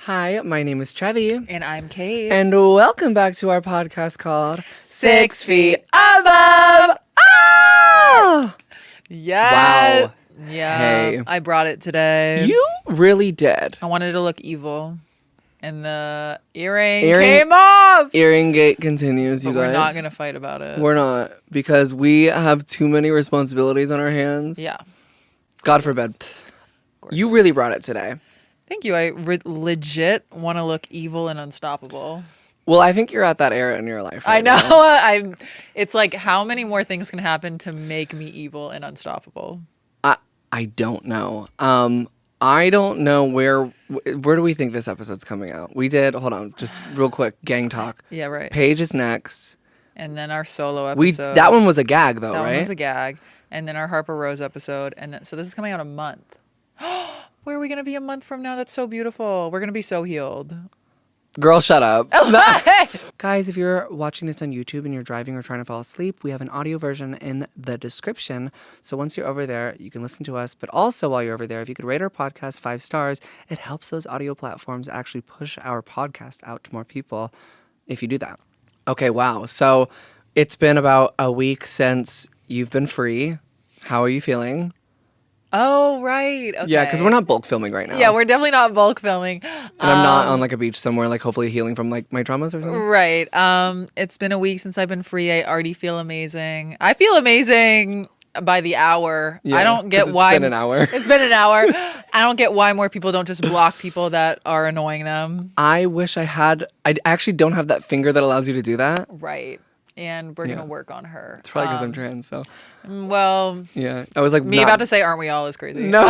Hi, my name is Trevi. And I'm Kate. And welcome back to our podcast called 6 Feet Above. Ah! Yes. Wow. Yeah. Hey. I brought it today. You really did. I wanted it to look evil. And the earring came off. Earring gate continues, you but guys. we're not going to fight about it. We're not, because we have too many responsibilities on our hands. Yeah. God forbid. You really brought it today. Thank you. I legit want to look evil and unstoppable. Well, I think you're at that era in your life. I right know. now. It's like, how many more things can happen to make me evil and unstoppable? I don't know. I don't know where do we think this episode's coming out? We did, hold on, just real quick, gang talk. Yeah, right. Paige is next. And then our solo episode. That one was a gag though, That right? one was a gag. And then our Harper-Rose episode. And then, so this is coming out a month. Where are we going to be a month from now? That's so beautiful. We're going to be so healed. Girl, shut up. Oh, Guys, if you're watching this on YouTube and you're driving or trying to fall asleep, we have an audio version in the description. So once you're over there, you can listen to us. But also while you're over there, if you could rate our podcast 5 stars, it helps those audio platforms actually push our podcast out to more people if you do that. Okay, wow. So it's been about a week since you've been free. How are you feeling? Oh, right. Okay. Yeah, because we're not bulk filming right now. Yeah, we're definitely not bulk filming. And I'm not on like a beach somewhere, like hopefully healing from like my traumas or something. Right. It's been a week since I've been free. I already feel amazing. I feel amazing by the hour. Yeah, I don't get 'cause why. It's been an hour. It's been an hour. I don't get why more people don't just block people that are annoying them. I wish I had. I actually don't have that finger that allows you to do that. Right. And we're going to work on her. It's probably because I'm trans, so. Well, Yeah. I was like, me about to say, aren't we all as crazy? No.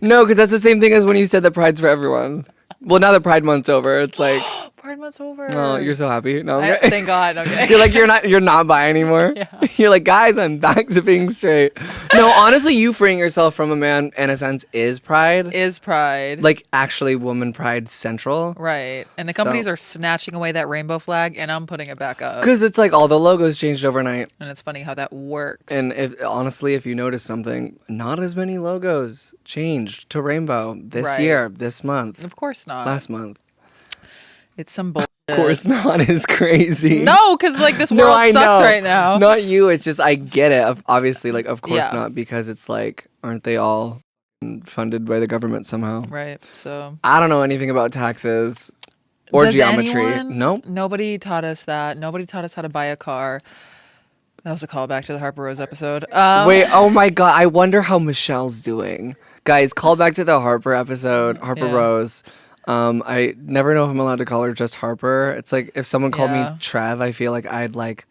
No, because that's the same thing as when you said that Pride's for everyone. Well, now that Pride Month's over, it's like, Pride Month's over. oh, you're so happy. No, I'm kidding. Thank God. Okay. You're like, you're not bi anymore. Yeah. You're like, guys, I'm back to being straight. No, honestly, you freeing yourself from a man, in a sense, is pride. Is pride. Like, actually, woman pride central. Right. And the companies are snatching away that rainbow flag, and I'm putting it back up. Because it's like all the logos changed overnight. And it's funny how that works. And honestly, if you notice something, not as many logos changed to rainbow this year, this month, Of course not. last month. It's some bullshit. Of course not is crazy. No, because like this world I sucks know. right now. Not you. It's just I get it. Obviously, like of course Yeah. not, because it's like, aren't they all funded by the government somehow? Right. So I don't know anything about taxes or Does geometry. anyone? Nope. Nobody taught us that. Nobody taught us how to buy a car. That was a callback to the Harper-Rose episode. Wait, oh my God. I wonder how Michelle's doing. Guys, call back to the Harper episode, Harper-Rose. I never know if I'm allowed to call her just Harper. It's like if someone called me Trev, I feel like I'd like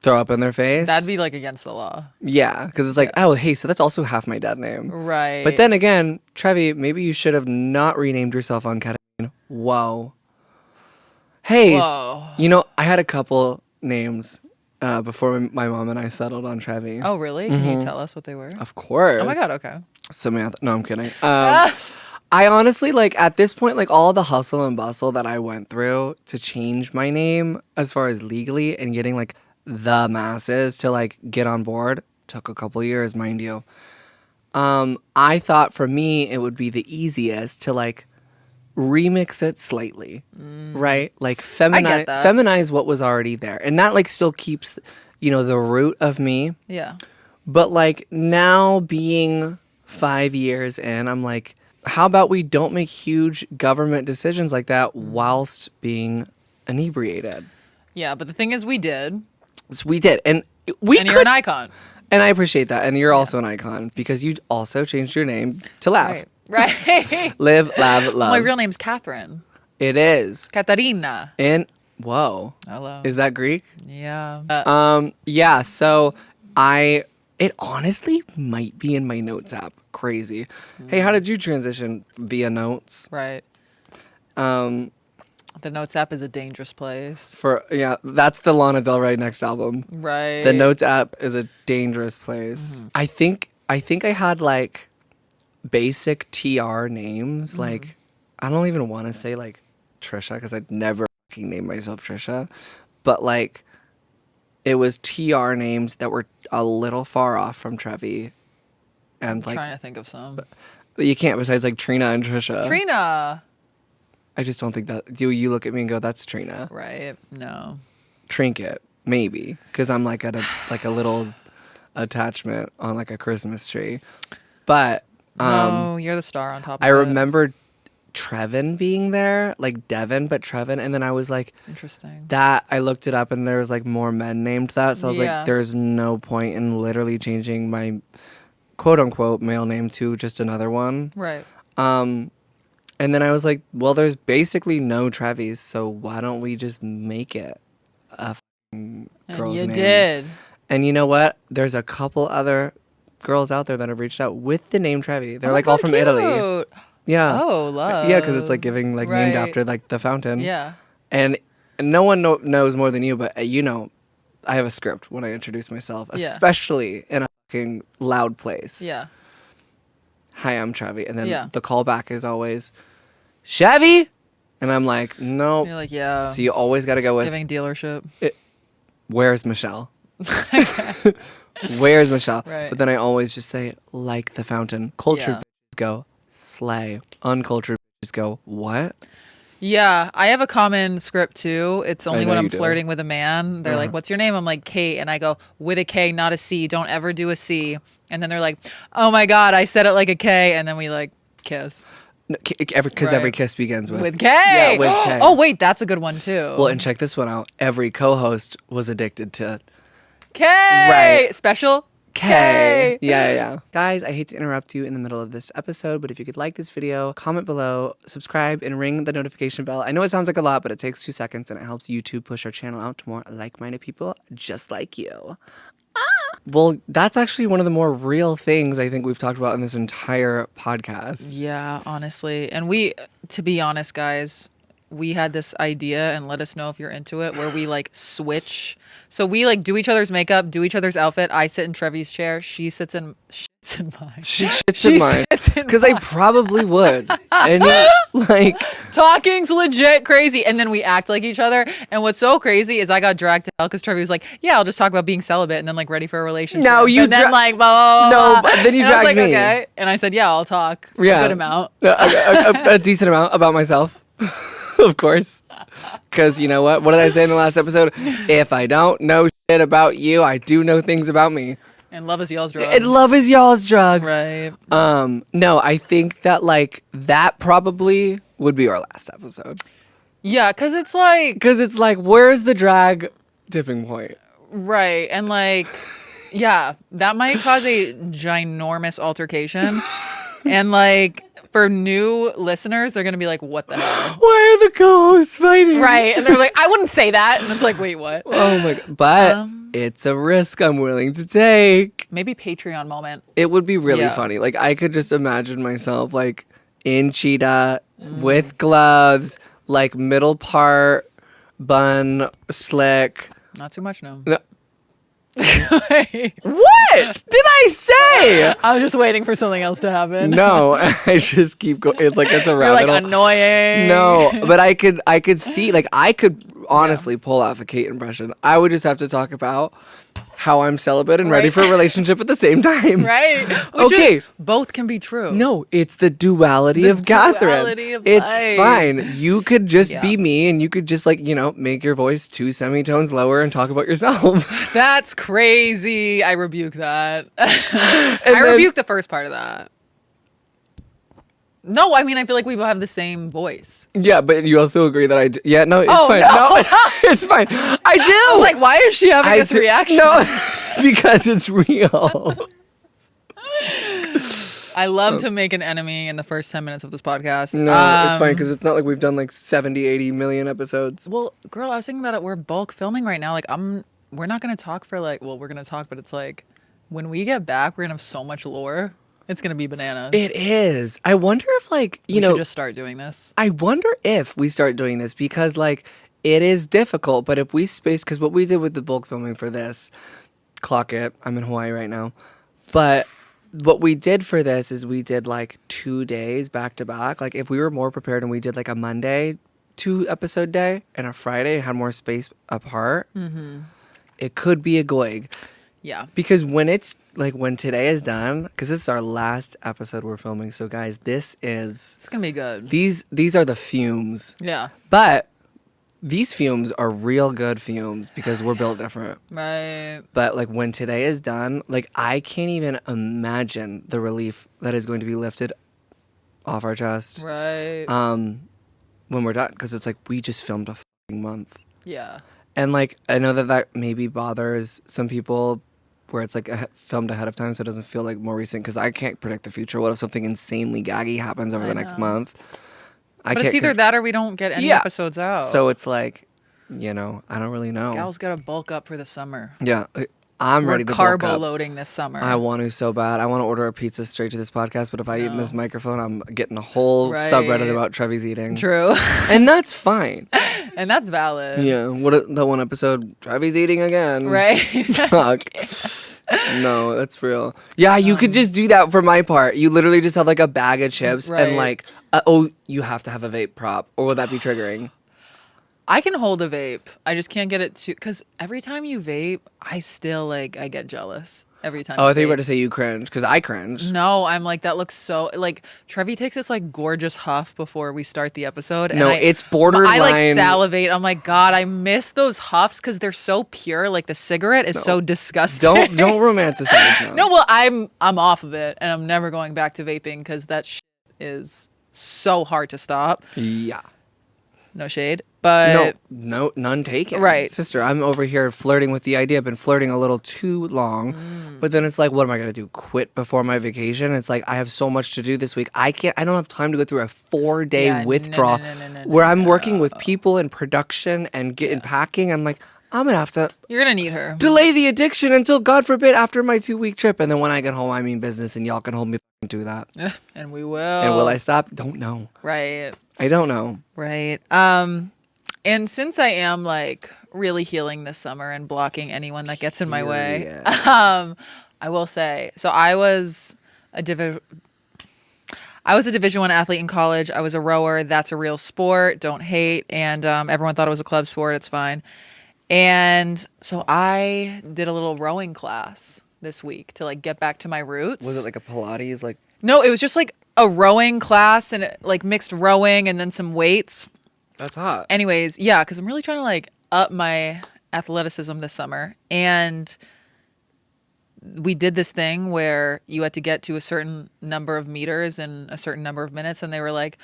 throw up in their face. That'd be like against the law. Yeah, because it's like, oh, hey, so that's also half my dead name. Right. But then again, Trevi, maybe you should have not renamed yourself on ketamine. Whoa. Hey, Whoa. you know, I had a couple names before my mom and I settled on Trevi. Oh, really? Can you tell us what they were? Of course. Oh my God. Okay. Samantha. No, I'm kidding. I honestly, like, at this point, like, all the hustle and bustle that I went through to change my name as far as legally and getting, like, the masses to, like, get on board took a couple years, mind you. I thought for me it would be the easiest to, like, remix it slightly, right? Like, feminize what was already there. And that, like, still keeps, you know, the root of me. Yeah. But, like, now being 5 years in, I'm like, how about we don't make huge government decisions like that whilst being inebriated? Yeah, but the thing is, we did. So we did. And you're an icon. And I appreciate that. And you're also an icon because you also changed your name to Lav. Right. Live, laugh, love. My real name's Catherine. It is. Katarina. And, whoa. Hello. Is that Greek? Yeah. Yeah, so it honestly might be in my notes app. Crazy. Hey, how did you transition via notes? Right. The Notes app is a dangerous place. That's the Lana Del Rey next album. Right. The Notes app is a dangerous place. Mm-hmm. I think I had like basic TR names. Like I don't even want to say like Trisha because I'd never fucking name myself Trisha. But like it was TR names that were a little far off from Trevi. And I'm like trying to think of some. But you can't besides like Trina and Trisha. Trina. I just don't think that. Do you look at me and go, "That's Trina"? Right? No. Trinket, maybe, because I'm like at a little attachment on like a Christmas tree. But No, you're the star on top of I it. remember Trevin being there, like Devin, but Trevin, and then I was like, Interesting. that I looked it up and there was like more men named that, so I was Yeah. like, there's no point in literally changing my quote unquote male name to just another one. Right. And then I was like, well, there's basically no Trevis, so why don't we just make it a And girl's you name? did. And you know what? There's a couple other girls out there that have reached out with the name Trevi. They're Oh, like that's all so from cute. Italy. Yeah. Oh, love. Yeah, because it's like giving like named Right. after like the fountain. Yeah. And no one knows more than you, but you know, I have a script when I introduce myself, Yeah. especially in a fucking loud place. Yeah. Hi, I'm Trevi. And then Yeah. the callback is always, Chevy? And I'm like, no. You're like, yeah. So you always got to go with, Giving dealership. where's Michelle? Where's Michelle? Right. But then I always just say, like the fountain. Cultured Yeah. bitches go, slay. Uncultured bitches go, what? Yeah, I have a common script too. It's only know when I'm you do. flirting with a man. They're like, "What's your name?" I'm like, "Kate," and I go with a K, not a C. Don't ever do a C. And then they're like, "Oh my god, I said it like a K," and then we like kiss Because every Right. kiss begins with with K. Yeah, with K. Oh wait, that's a good one too. Well, and check this one out. Every co-host was addicted to K. Right. Special K. Yeah. Guys, I hate to interrupt you in the middle of this episode, but if you could like this video, comment below, subscribe, and ring the notification bell. I know it sounds like a lot, but it takes 2 seconds, and it helps YouTube push our channel out to more like-minded people just like you. Well, that's actually one of the more real things I think we've talked about in this entire podcast. Yeah, honestly. And we, to be honest, guys, we had this idea, and let us know if you're into it, where we like switch. So we like do each other's makeup, do each other's outfit. I sit in Trevi's chair. She sits in mine. She shits in mine. sits in Because I mine. probably would. And like, Talking's legit crazy. And then we act like each other. And what's so crazy is I got dragged to hell because Trevi was like, yeah, I'll just talk about being celibate and then like ready for a relationship. No, you and then dra- like, blah, blah, No, blah, blah. but then you And I was dragged like, me. Okay. And I said, yeah, I'll talk a good amount. A decent amount about myself. Of course. Because you know what? What did I say in the last episode? If I don't know shit about you, I do know things about me. And love is y'all's drug. And love is y'all's drug. Right. No, I think that like that probably would be our last episode. Yeah, because it's like, Because it's like, where's the drag tipping point? right. And like, yeah, that might cause a ginormous altercation. And like, for new listeners, they're going to be like, what the hell? Why are the co-hosts fighting? Right. And they're like, I wouldn't say that. And it's like, wait, what? Oh my god. But it's a risk I'm willing to take. Maybe Patreon moment. It would be really Yeah. funny. Like I could just imagine myself like in cheetah with gloves, like middle part bun slick. Not too much, no. No. I What did I say? was just waiting for something else to happen. No, I just keep going. It's like it's a You're like rabbit. annoying. No, but I could see, like I could honestly pull off a Kate impression. I would just have to talk about how I'm celibate and ready Right. for a relationship at the same time. Right? Okay. Both can be true. No, it's the duality of Catherine. duality of It's life. fine. You could just Yeah. be me and you could just like, you know, make your voice 2 semitones lower and talk about yourself. That's crazy. I rebuke that. I then- rebuke the first part of that. No, I mean, I feel like we both have the same voice. Yeah, but you also agree that I do. Yeah, no, it's Oh, fine. no. It's fine. I do. I was like, why is she having this do- reaction? No, because it's real. I love to make an enemy in the first 10 minutes of this podcast. No, it's fine because it's not like we've done like 70, 80 million episodes. Well, girl, I was thinking about it. We're bulk filming right now. Like, we're not going to talk for like, well, we're going to talk, but it's like, when we get back, we're going to have so much lore. It's going to be bananas. It is. I wonder if like, you we know, should just start doing this. I wonder if we start doing this because like it is difficult, but if we space, because what we did with the bulk filming for this, clock it, I'm in Hawaii right now, but what we did for this is we did like 2 days back to back. Like if we were more prepared and we did like a Monday 2 episode day and a Friday and had more space apart, it could be a goig. Yeah. Because when it's like when today is done, because this is our last episode we're filming. So guys, It's gonna be good. these are the fumes. Yeah. But these fumes are real good fumes because we're built different. Right. But like when today is done, like I can't even imagine the relief that is going to be lifted off our chest. Right. When we're done, because it's like we just filmed a fucking month. Yeah. And like I know that maybe bothers some people, where it's like filmed ahead of time, so it doesn't feel like more recent. Because I can't predict the future. What if something insanely gaggy happens over the next month? But it's either that or we don't get any episodes out. So it's like, I don't really know. Gal's got to bulk up for the summer. Yeah, I'm ready to bulk up. Carbo loading this summer. I want to so bad. I want to order a pizza straight to this podcast, but if I eat in this microphone, I'm getting a whole subreddit about Trevi's eating. True. And that's fine. And that's valid. Yeah. That one episode, Trevi's eating again. Right. Fuck. No, that's real. Yeah, you could just do that for my part. You literally just have like a bag of chips and like, you have to have a vape prop, or will that be triggering? I can hold a vape. I just can't get it too, because every time you vape, I still I get jealous. Every time. Oh, I think you were about to say you cringe, because I cringe. No, I'm like, that looks so, like, Trevi takes this like gorgeous huff before we start the episode. No, it's borderline. I like salivate. I'm like, God, I miss those huffs because they're so pure. Like the cigarette is so disgusting. Don't romanticize now. No, well, I'm off of it, and I'm never going back to vaping because that shit is so hard to stop. Yeah. No shade, but no, none taken. Right, sister. I'm over here flirting with the idea. I've been flirting a little too long, but then it's like, what am I gonna do? Quit before my vacation? It's like I have so much to do this week. I don't have time to go through a 4-day withdrawal where I'm working with people in production and packing. I'm like, I'm gonna have to. You're gonna need her. Delay the addiction until, God forbid, after my 2-week trip, and then when I get home, I mean business, and y'all can hold me to that. And we will. And will I stop? Don't know. Right. I don't know. Right. And since I am like really healing this summer and blocking anyone that gets in my way, I will say, so I was a Division 1 athlete in college. I was a rower. That's a real sport. Don't hate. And everyone thought it was a club sport. It's fine. And so I did a little rowing class this week to like get back to my roots. Was it like a Pilates? Like, no, it was just like a rowing class and like mixed rowing and then some weights. That's hot. Anyways, yeah, because I'm really trying to like up my athleticism this summer. And we did this thing where you had to get to a certain number of meters in a certain number of minutes. And they were like,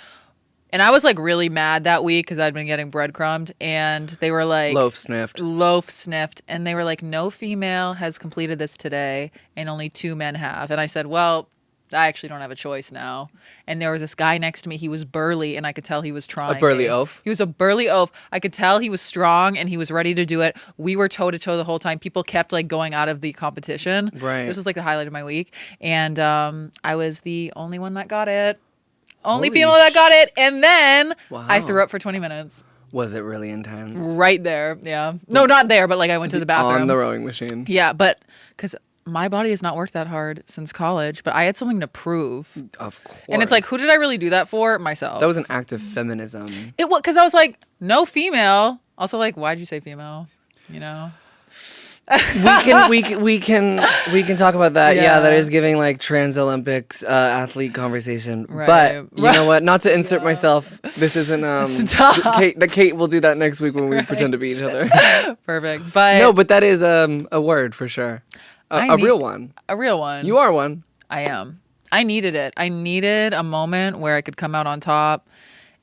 and I was like really mad that week because I'd been getting breadcrumbed. And they were like, Loaf sniffed. And they were like, no female has completed this today and only 2 men have. And I said, well, I actually don't have a choice now. And there was this guy next to me. He was burly, and I could tell he was trying. A burly oaf? He was a burly oaf. I could tell he was strong, and he was ready to do it. We were toe-to-toe the whole time. People kept, like, going out of the competition. Right. This was, like, the highlight of my week. And I was the only one that got it. Only female that got it. And then I threw up for 20 minutes. Was it really intense? Right there, yeah. No, not there, but, like, I went to the bathroom. On the rowing machine. Yeah, but because my body has not worked that hard since college, but I had something to prove. Of course. And it's like, who did I really do that for? Myself. That was an act of feminism. It was, because I was like, no female. Also, like, why'd you say female? You know? we can talk about that. Yeah, that is giving like trans Olympics athlete conversation. Right. But you know what? Not to insert myself. This isn't Kate. Kate will do that next week when we pretend to be each other. Perfect. But no, but that is a word for sure. A real one. A real one. You are one. I am. I needed it. I needed a moment where I could come out on top.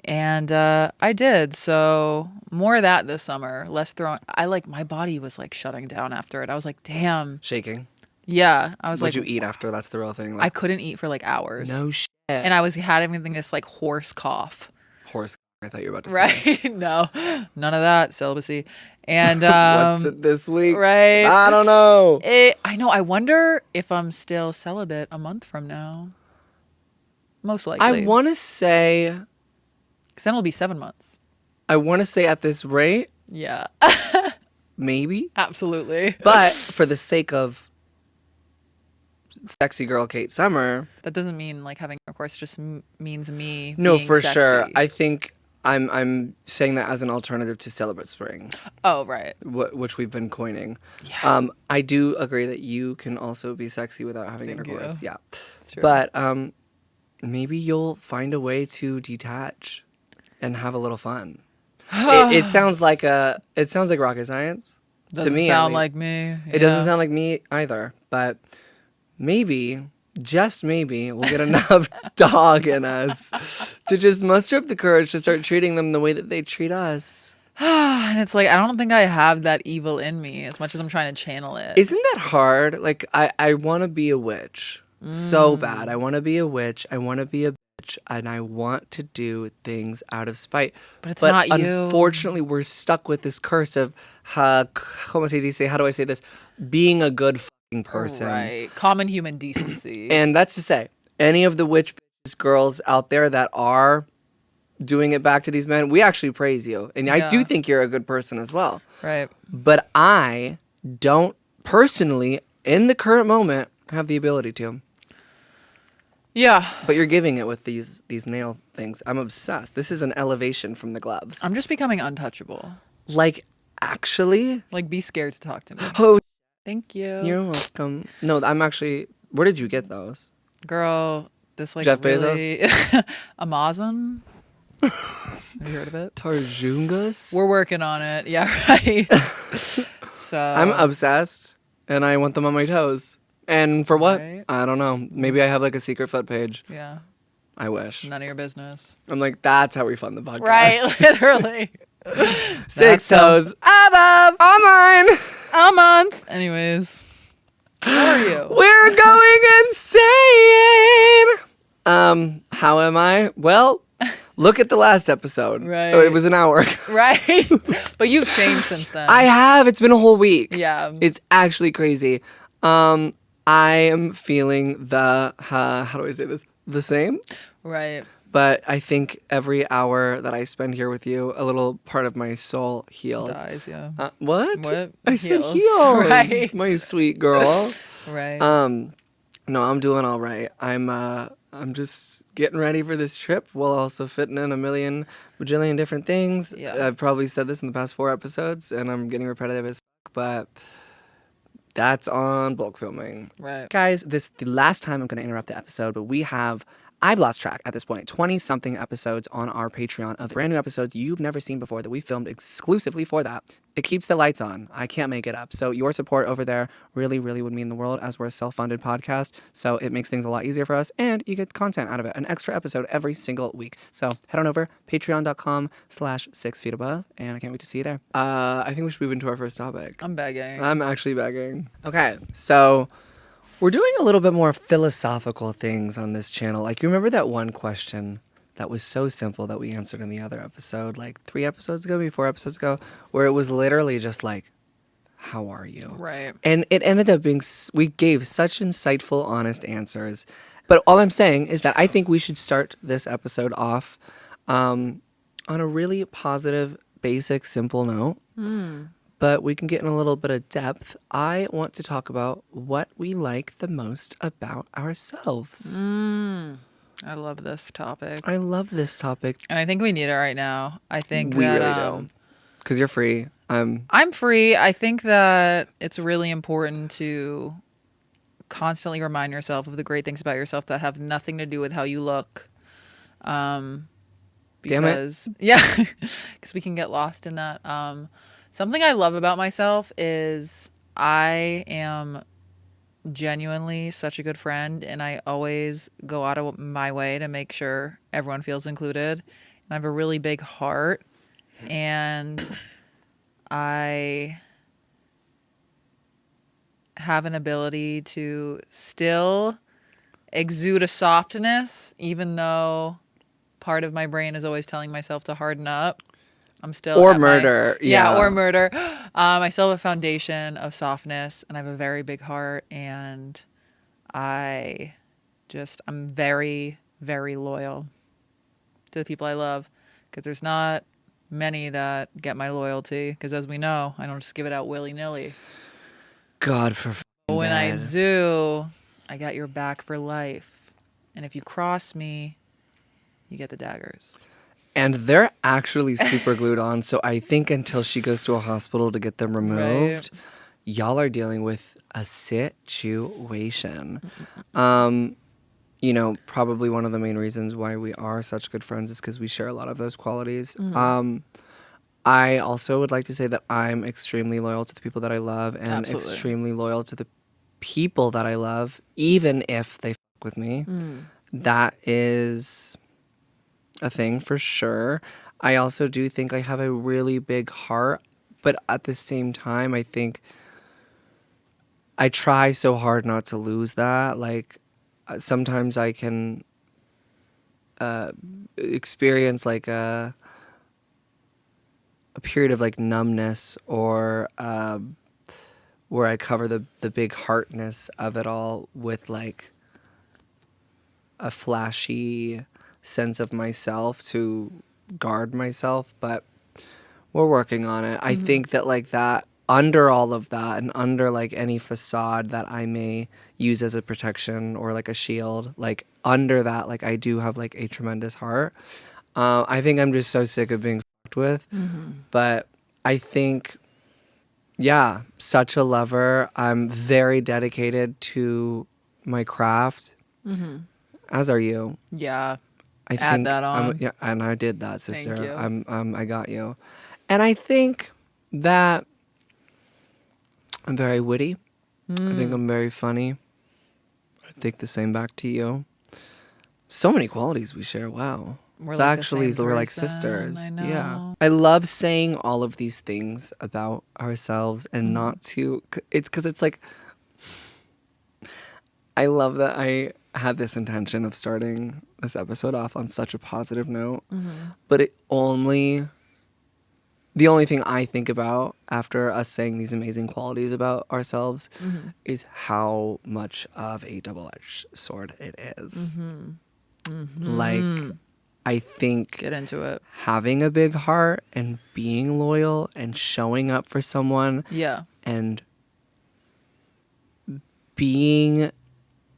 And I did. So more of that this summer. Less throwing. My body was like shutting down after it. I was like, damn. Shaking. Yeah. I was What'd like. you eat after? That's the real thing. I couldn't eat for like hours. No shit. And I was having this like hoarse cough. Hoarse. I thought you were about to say. Right. No. None of that. Celibacy. And what's it this week? Right. I don't know. I know. I wonder if I'm still celibate a month from now. Most likely. I want to say. Because then it'll be 7 months. I want to say at this rate. Yeah. Maybe. Absolutely. But for the sake of sexy girl Kate Summer. That doesn't mean like having intercourse. It just means me. No, being for sexy. sure. I think I'm saying that as an alternative to celibate spring, Oh, right. which we've been coining. Yeah. I do agree that you can also be sexy without having Thank intercourse. you. Yeah. It's true. But maybe you'll find a way to detach and have a little fun. It sounds like rocket science. Doesn't to me, sound like me. It doesn't sound like me either. But maybe, just maybe, we'll get enough dog in us to just muster up the courage to start treating them the way that they treat us. And it's like, I don't think I have that evil in me as much as I'm trying to channel it. Isn't that hard? Like, I want to be a witch so bad. I want to be a witch. I want to be a bitch. And I want to do things out of spite. But it's not you. Unfortunately, we're stuck with this curse of, ¿cómo se dice? How do I say this? Being a good fucking person. Right. Common human decency. And that's to say, any of the witch bitches girls out there that are doing it back to these men, we actually praise you. And I do think you're a good person as well. Right. But I don't personally, in the current moment, have the ability to. Yeah. But you're giving it with these nail things. I'm obsessed. This is an elevation from the gloves. I'm just becoming untouchable. Like, actually? Like, be scared to talk to me. Oh, Thank you. you're welcome. No, I'm actually... Where did you get those? Girl, this like Jeff really... Amazon? Have you heard of it? Tarjungas? We're working on it. Yeah, right. So I'm obsessed, and I want them on my toes. And for what? Right. I don't know. Maybe I have like a secret foot page. Yeah. I wish. None of your business. I'm like, that's how we fund the podcast. Right, literally. 6 toes. Above On mine. a month. Anyways. How are you? We're going insane. How am I? Well, look at the last episode. Right. Oh, it was an hour ago. Right? But you've changed since then. I have. It's been a whole week. Yeah. It's actually crazy. I am feeling the, how do I say this? The same. Right. But I think every hour that I spend here with you, a little part of my soul heals. Dies, yeah. What? What? I said Heals. heals. Right. My sweet girl. Right. No, I'm doing all right. I'm just getting ready for this trip while also fitting in a million bajillion different things. Yeah. I've probably said this in the past 4 episodes, and I'm getting repetitive as fuck, but that's on bulk filming. Right. Guys, this is the last time I'm going to interrupt the episode, but I've lost track at this point, 20-something episodes on our Patreon of brand new episodes you've never seen before that we filmed exclusively for that. It keeps the lights on. I can't make it up. So your support over there really, really would mean the world, as we're a self-funded podcast. So it makes things a lot easier for us, and you get content out of it, an extra episode every single week. So head on over, patreon.com/6feetabove, and I can't wait to see you there. I think we should move into our first topic. I'm begging. I'm actually begging. Okay, so we're doing a little bit more philosophical things on this channel. Like, you remember that one question that was so simple that we answered in the other episode, like 3 episodes ago, maybe 4 episodes ago, where it was literally just like, how are you? Right. And it ended up being, we gave such insightful, honest answers. But all I'm saying is that I think we should start this episode off on a really positive, basic, simple note. But we can get in a little bit of depth. I want to talk about what we like the most about ourselves. I love this topic. I love this topic. And I think we need it right now. I think We that, really do. Because you're free. I'm free. I think that it's really important to constantly remind yourself of the great things about yourself that have nothing to do with how you look. Damn Because, yeah, because we can get lost in that. Something I love about myself is I am genuinely such a good friend, and I always go out of my way to make sure everyone feels included. And I have a really big heart, and I have an ability to still exude a softness, even though part of my brain is always telling myself to harden up. I'm still Or at murder. Yeah, or murder. I still have a foundation of softness, and I have a very big heart, and I'm very, very loyal to the people I love, because there's not many that get my loyalty, because as we know, I don't just give it out willy-nilly. God But when I bad. do, I got your back for life. And if you cross me, you get the daggers. And they're actually super glued on. So I think until she goes to a hospital to get them removed, y'all are dealing with a situation. You know, probably one of the main reasons why we are such good friends is because we share a lot of those qualities. I also would like to say that I'm extremely loyal to the people that I love and extremely loyal to the people that I love, even if they fuck with me. That is a thing for sure. I also do think I have a really big heart, but at the same time, I think I try so hard not to lose that. Like, sometimes I can experience like a period of like numbness or where I cover the big heartness of it all with like a flashy sense of myself to guard myself, but we're working on it. I think that like that under all of that and under like any facade that I may use as a protection or like a shield, like under that, like I do have like a tremendous heart. I think I'm just so sick of being fucked with, but I think, yeah, such a lover. I'm very dedicated to my craft, as are you. Yeah. I Add think that on. yeah, and I did that, sister. Thank you. I got you. And I think that I'm very witty. I think I'm very funny. I think the same back to you. So many qualities we share. Wow. We're It's like actually, the same we're like person. sisters. I know. Yeah. I love saying all of these things about ourselves and not to, it's because it's like, I love that I had this intention of starting this episode off on such a positive note, but the only thing I think about after us saying these amazing qualities about ourselves is how much of a double-edged sword it is. Like, I think Get into it. having a big heart and being loyal and showing up for someone and being,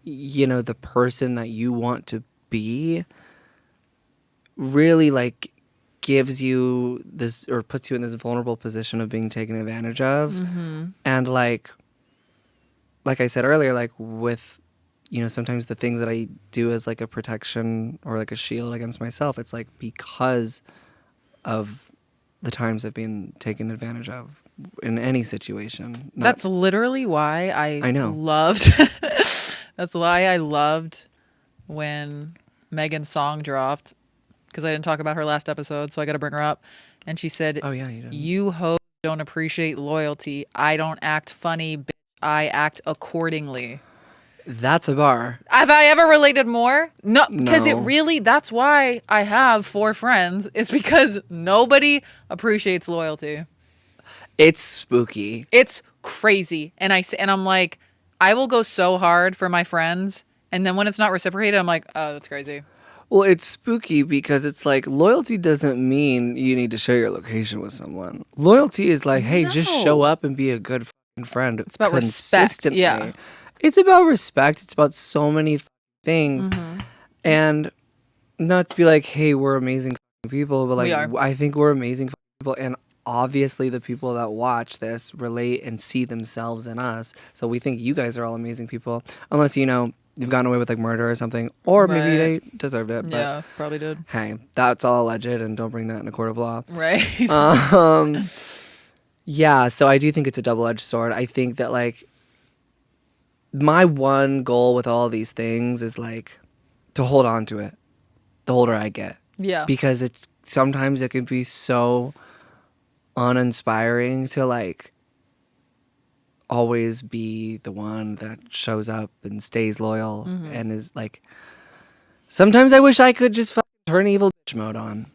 you know, the person that you want to be really like gives you this or puts you in this vulnerable position of being taken advantage of. And like I said earlier, like with, you know, sometimes the things that I do as like a protection or like a shield against myself, it's like because of the times I've been taken advantage of in any situation. That's literally why I know. loved that's why I loved when Megan's song dropped, because I didn't talk about her last episode, so I got to bring her up. And she said, Oh yeah, you did. "You hoes don't appreciate loyalty. I don't act funny, bitch. I act accordingly." That's a bar. Have I ever related more? No, because it No. really, that's why I have 4 friends, is because nobody appreciates loyalty. It's spooky. It's crazy. And I'm like, I will go so hard for my friends, and then when it's not reciprocated, I'm like, oh, that's crazy. Well, it's spooky because it's like loyalty doesn't mean you need to share your location with someone. Loyalty is like, hey, just show up and be a good fucking friend. It's about respect. Yeah. It's about respect. It's about so many things. And not to be like, hey, we're amazing people, but like, I think we're amazing people. And obviously the people that watch this relate and see themselves in us. So we think you guys are all amazing people. Unless, you know, you've gotten away with like murder or something. Or maybe they deserved it. But Yeah, probably did. hey, that's all alleged and don't bring that in a court of law. Right. Yeah, so I do think it's a double-edged sword. I think that like my one goal with all these things is like to hold on to it the older I get. Yeah. Because it's sometimes it can be so uninspiring to like always be the one that shows up and stays loyal and is like, sometimes I wish I could just fucking turn evil bitch mode on.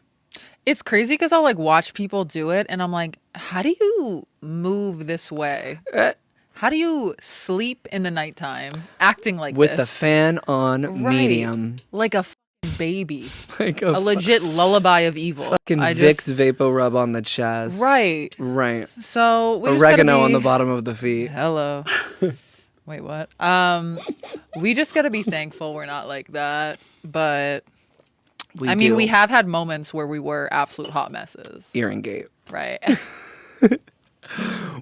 It's crazy because I'll like watch people do it and I'm like, how do you move this way? How do you sleep in the nighttime acting like with this? the fan on medium, like a fucking baby, like a legit lullaby of evil. Fucking Vicks Vapo Rub on the chest, right? So we just oregano gotta on the bottom of the feet. Hello. Wait, what? We just gotta be thankful we're not like that. But I mean, we have had moments where we were absolute hot messes. Earring gate. Right.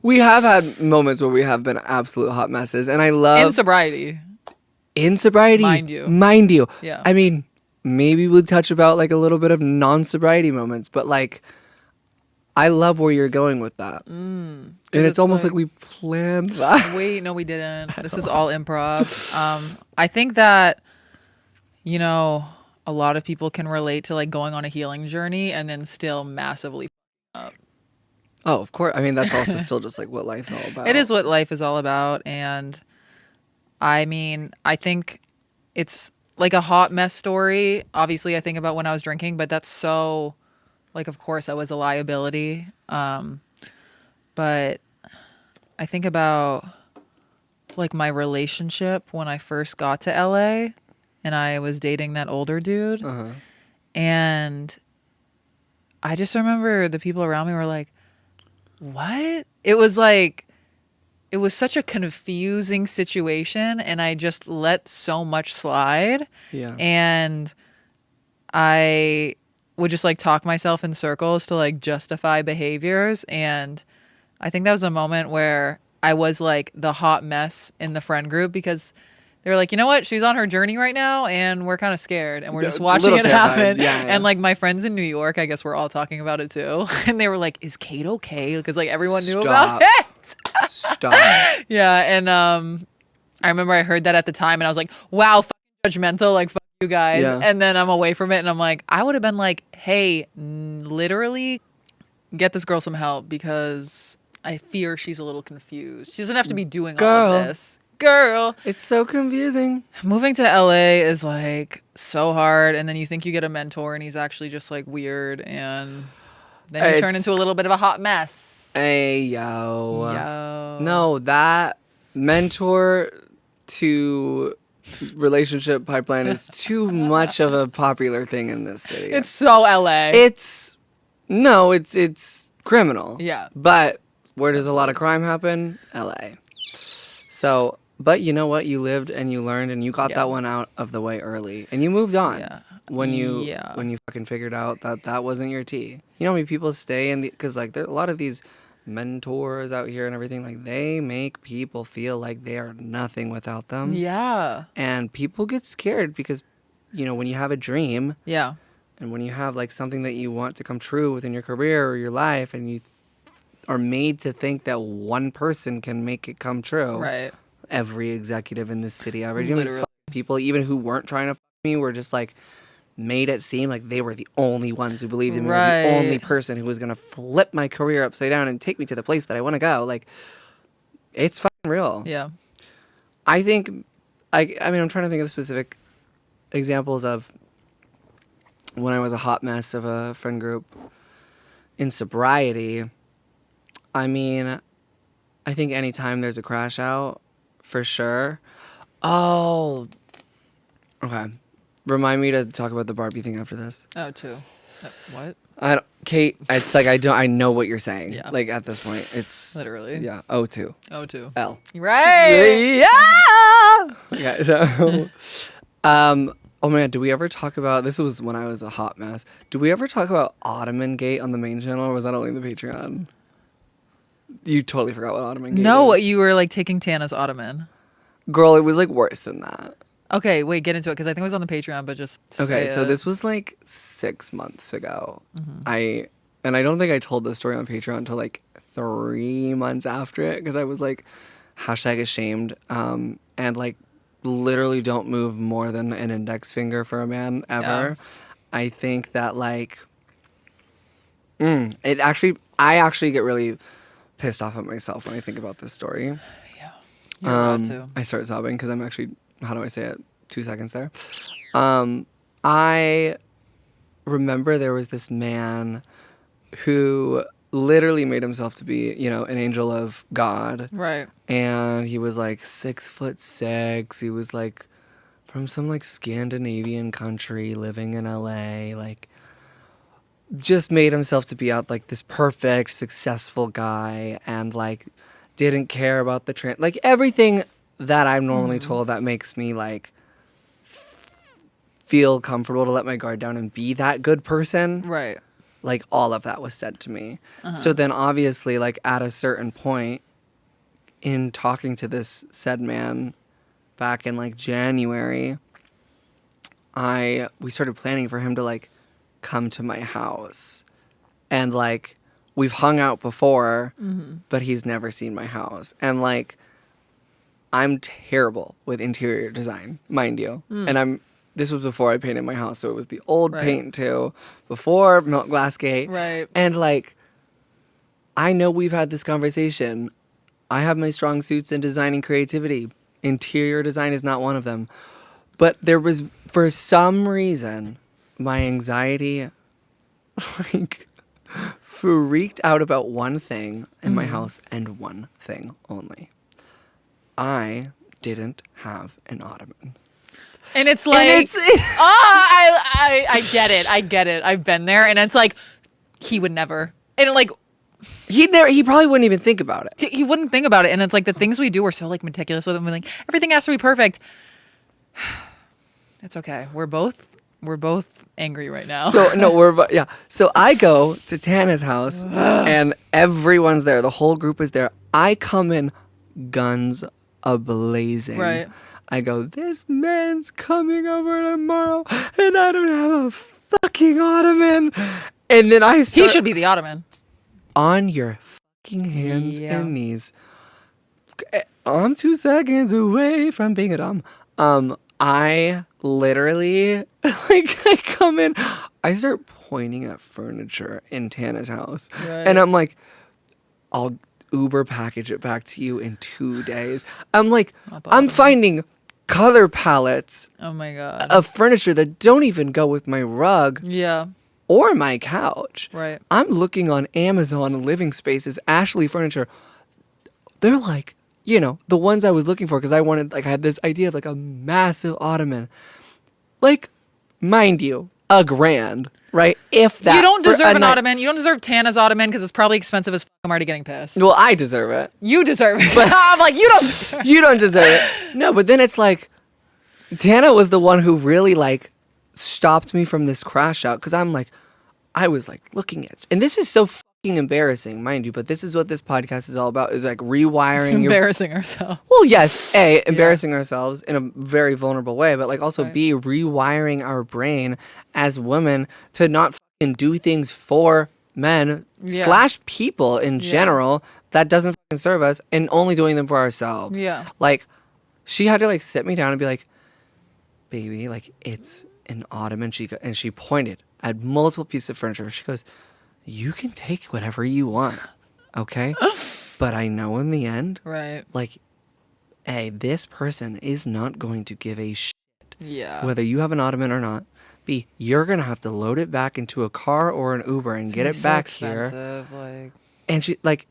We have had moments where we have been absolute hot messes, and I love In sobriety. In sobriety, mind you. Yeah. I mean, maybe we'll touch about like a little bit of non-sobriety moments, but like, I love where you're going with that, and it's almost like we planned that. Wait, no, we didn't. This is all improv. I think that, you know, a lot of people can relate to like going on a healing journey and then still massively up. Oh, of course. I mean, that's also still just like what life's all about. It is what life is all about. And I mean, I think it's like a hot mess story. Obviously, I think about when I was drinking, but that's so like, of course, I was a liability. But I think about like my relationship when I first got to LA and I was dating that older dude. And I just remember the people around me were like, what? It was like, it was such a confusing situation, and I just let so much slide. Yeah. And I would just like talk myself in circles to like justify behaviors. And I think that was a moment where I was like the hot mess in the friend group, because they were like, you know what? She's on her journey right now, and we're kind of scared, and we're just watching it happen. Yeah. And like my friends in New York, I guess we're all talking about it too. And they were like, is Kate okay? Because like everyone knew about it. Stop. Yeah. And I remember I heard that at the time, and I was like, wow, judgmental, like fuck you guys. Yeah. And then I'm away from it, and I'm like, I would have been like, hey, literally get this girl some help, because I fear she's a little confused. She doesn't have to be doing all of this. Girl. It's so confusing. Moving to LA is like so hard, and then you think you get a mentor and he's actually just like weird, and then you turn into a little bit of a hot mess. Hey, yo. No, that mentor to relationship pipeline is too much of a popular thing in this city. It's so LA. It's criminal. Yeah. But where does a lot of crime happen? LA. So, but you know what? You lived and you learned, and you got that one out of the way early, and you moved on. Yeah. When you fucking figured out that wasn't your tea. You know how many people stay in because like there are a lot of these mentors out here and everything, like they make people feel like they are nothing without them. Yeah. And people get scared because, you know, when you have a dream. Yeah. And when you have like something that you want to come true within your career or your life, and you are made to think that one person can make it come true. Right. Every executive in this city, Literally. People even who weren't trying to fuck me were just like made it seem like they were the only ones who believed in me, or the only person who was gonna flip my career upside down and take me to the place that I want to go. Like, it's fucking real. Yeah. I think, I mean, I'm trying to think of specific examples of when I was a hot mess of a friend group in sobriety. I mean, I think anytime there's a crash out, for sure. Oh, okay. Remind me to talk about the Barbie thing after this. Oh, too. What? Kate, it's like I know what you're saying. Yeah. Like at this point, it's Literally. Yeah. O2. O2. L. Right. Yeah. Okay. So, oh my God, did we ever talk about? This was when I was a hot mess. Did we ever talk about Ottoman-gate on the main channel, or was that only the Patreon? You totally forgot what Ottoman-gate No, is. you were like taking Tana's ottoman. Girl, it was like worse than that. Okay, wait, get into it, because I think it was on the Patreon, but just Okay, so this was like 6 months ago. I don't think I told this story on Patreon until like 3 months after it, because I was like #ashamed, and like literally don't move more than an index finger for a man ever. Yeah. I think that like I actually get really pissed off at myself when I think about this story. Yeah, you're about to. I start sobbing because I'm actually, how do I say it? 2 seconds there. I remember there was this man who literally made himself to be, you know, an angel of God. Right. And he was like 6'6". He was like from some like Scandinavian country living in LA, like just made himself to be out like this perfect, successful guy, and like didn't care about the like everything that I'm normally told that makes me like feel comfortable to let my guard down and be that good person. Right. Like, all of that was said to me. So then obviously, like, at a certain point in talking to this said man back in like January, we started planning for him to like come to my house. And like, we've hung out before, but he's never seen my house. And like, I'm terrible with interior design, mind you. And this was before I painted my house, so it was the old paint too, before Milk Glass Gate. Right. And like, I know we've had this conversation. I have my strong suits in design and creativity. Interior design is not one of them. But there was, for some reason, my anxiety like freaked out about one thing in my house and one thing only. I didn't have an ottoman. And it's like, I get it. I get it. I've been there. And it's like, he would never. And like, he probably wouldn't even think about it. he wouldn't think about it. And it's like the things we do are so like meticulous with them. We're like, everything has to be perfect. It's okay. We're both angry right now. So no, So I go to Tana's house and everyone's there. The whole group is there. I come in guns a-blazing. Right. I go, this man's coming over tomorrow and I don't have a fucking ottoman. And then I start, he should be the ottoman. On your fucking hands and knees. I'm 2 seconds away from being a dom. I literally, like, I come in, I start pointing at furniture in Tana's house. Right. And I'm like, I'll Uber package it back to you in 2 days. I'm like, I'm finding color palettes Oh my God. of furniture that don't even go with my rug Yeah. or my couch. Right. I'm looking on Amazon Living Spaces, Ashley Furniture. They're like, you know, the ones I was looking for because I wanted, like, I had this idea of like a massive ottoman. Like, mind you, $1,000, right? If that. You don't for deserve a an night. ottoman. You don't deserve Tana's ottoman because it's probably expensive as fuck. I'm already getting pissed. Well, I deserve it. You deserve it. But I'm like, you don't deserve it. You don't deserve it. No, but then it's like, Tana was the one who really like stopped me from this crash out because I'm like, I was like looking at, and this is so fucking embarrassing, mind you, but this is what this podcast is all about, is like rewiring Embarrassing ourselves. Well, yes, embarrassing ourselves in a very vulnerable way, but like also B, rewiring our brain as women to not fucking do things for men / people in general that doesn't fucking serve us, and only doing them for ourselves. Yeah. Like, she had to like sit me down and be like, baby, like, it's an ottoman. And she pointed at multiple pieces of furniture. She goes, you can take whatever you want, okay? But I know in the end, Right. like, A, this person is not going to give a shit Yeah. whether you have an ottoman or not. B, you're going to have to load it back into a car or an Uber and get it back here. Like,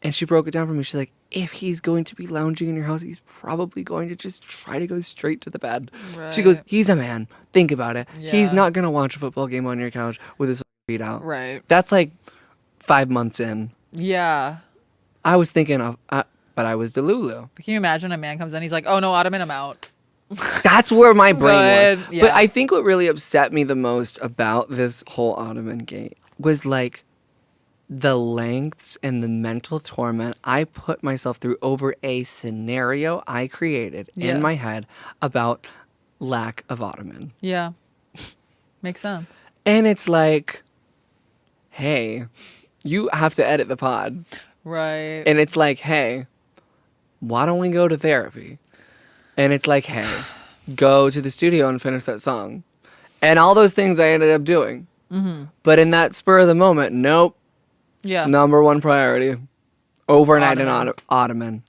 And she broke it down for me. She's like, if he's going to be lounging in your house, he's probably going to just try to go straight to the bed. right. She goes, he's a man. Think about it. He's Yeah. not going to watch a football game on your couch with his feet out. Right. That's like 5 months in. Yeah. I was thinking of, but I was Delulu. Can you imagine a man comes in, he's like, oh no, ottoman, I'm out. That's where my brain was. Yeah. But I think what really upset me the most about this whole ottoman-gate was like the lengths and the mental torment I put myself through over a scenario I created in my head about lack of ottoman. Yeah. Makes sense. And it's like, hey, you have to edit the pod. Right. And it's like, hey, why don't we go to therapy? And it's like, hey, go to the studio and finish that song. And all those things I ended up doing. Mm-hmm. But in that spur of the moment, nope. Yeah. Number one priority. Overnight and ottoman.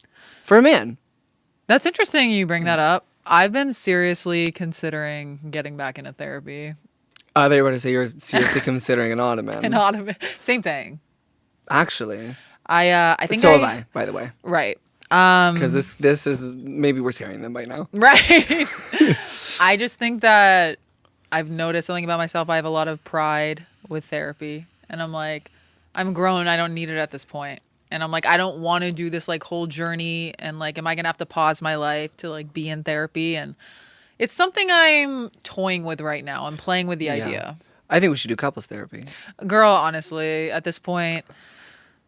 For a man. That's interesting you bring that up. I've been seriously considering getting back into therapy. They were to say you're seriously considering an ottoman. An ottoman. Same thing. Actually. I think so have I, by the way. Right. Because this is, maybe we're scaring them by now. Right. I just think that I've noticed something about myself. I have a lot of pride with therapy. And I'm like, I'm grown. I don't need it at this point. And I'm like, I don't want to do this like whole journey. And like, am I going to have to pause my life to like be in therapy? And It's something I'm toying with right now. I'm playing with the idea. I think we should do couples therapy. Girl, honestly, at this point,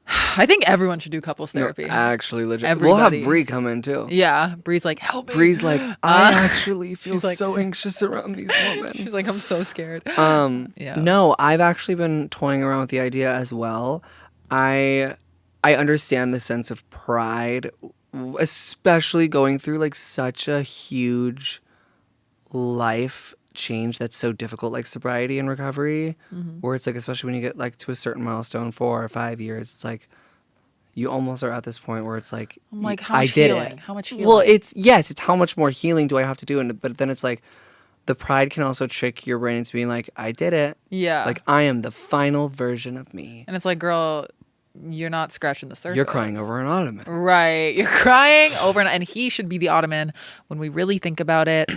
I think everyone should do couples therapy. No, actually, legit. Everybody. We'll have Bree come in too. Yeah, Bree's like, help me. Bree's like, I actually feel like, so anxious around these women. She's like, I'm so scared. No, I've actually been toying around with the idea as well. I understand the sense of pride, especially going through like such a huge life change that's so difficult, like sobriety and recovery, where it's like, especially when you get like to a certain milestone, 4 or 5 years, it's like you almost are at this point where it's like, I'm like, how much I did healing? it. How much healing? Well, it's how much more healing do I have to do? But then it's like the pride can also trick your brain into being like, I did it. Yeah. Like I am the final version of me. And it's like, girl, you're not scratching the surface. You're crying over an ottoman. Right. You're crying over and he should be the ottoman when we really think about it.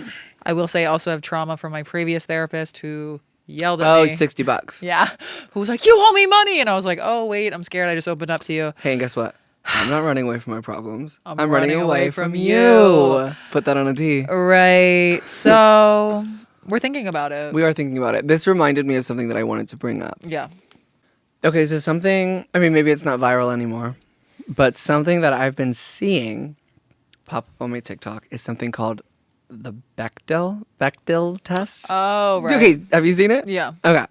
I will say I also have trauma from my previous therapist who yelled at me. Oh, it's $60. Yeah. Who was like, you owe me money. And I was like, oh, wait, I'm scared. I just opened up to you. Hey, and guess what? I'm not running away from my problems. I'm running away from you. Put that on a T. Right. So we're thinking about it. We are thinking about it. This reminded me of something that I wanted to bring up. Yeah. Okay, so something, I mean, maybe it's not viral anymore, but something that I've been seeing pop up on my TikTok is something called the Bechdel test. Oh, right. Okay, have you seen it? Yeah. Okay.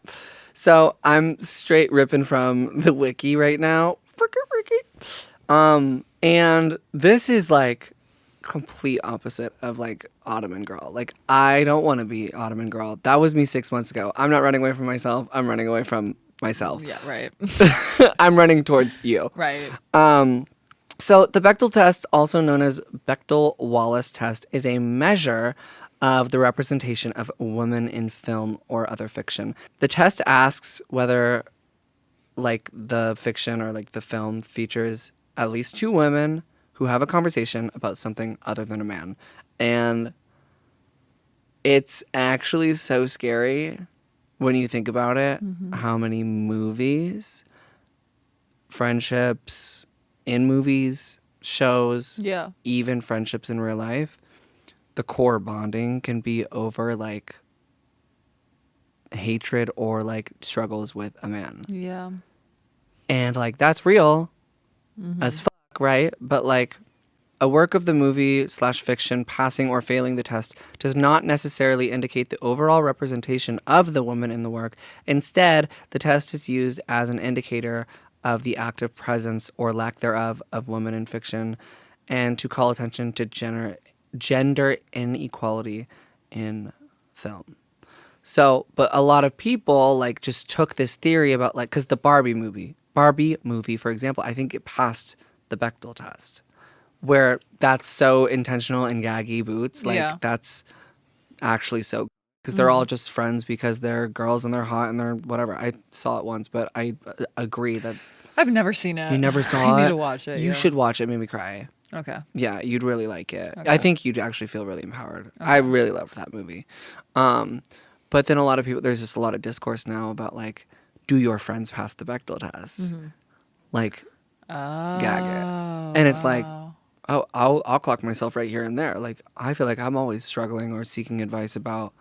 So I'm straight ripping from the wiki right now. And this is like complete opposite of like Ottoman girl. Like I don't want to be Ottoman girl. That was me 6 months ago. I'm not running away from myself. I'm running away from myself. Yeah, right. I'm running towards you. Right. So the Bechdel test, also known as Bechdel-Wallace test, is a measure of the representation of women in film or other fiction. The test asks whether like the fiction or like the film features at least 2 women who have a conversation about something other than a man. And it's actually so scary when you think about it, how many movies, friendships in movies, shows, Yeah. even friendships in real life, the core bonding can be over like hatred or like struggles with a man. Yeah. And like that's real as fuck, right? But like a work of the movie / fiction passing or failing the test does not necessarily indicate the overall representation of the woman in the work. Instead, the test is used as an indicator of the active presence or lack thereof of women in fiction and to call attention to gender inequality in film. So, but a lot of people like just took this theory about like, because the Barbie movie, for example, I think it passed the Bechdel test, where that's so intentional and Gaggy boots. Like that's actually so, because they're all just friends because they're girls and they're hot and they're whatever. I saw it once, but I agree that I've never seen it. you never saw it. I need to watch it. You should watch it. It made me cry. Okay. Yeah, you'd really like it. Okay. I think you'd actually feel really empowered. I really loved that movie. But then a lot of people, there's just a lot of discourse now about like, do your friends pass the Bechdel test? Like, gag it. And it's like, oh, I'll clock myself right here and there. Like, I feel like I'm always struggling or seeking advice about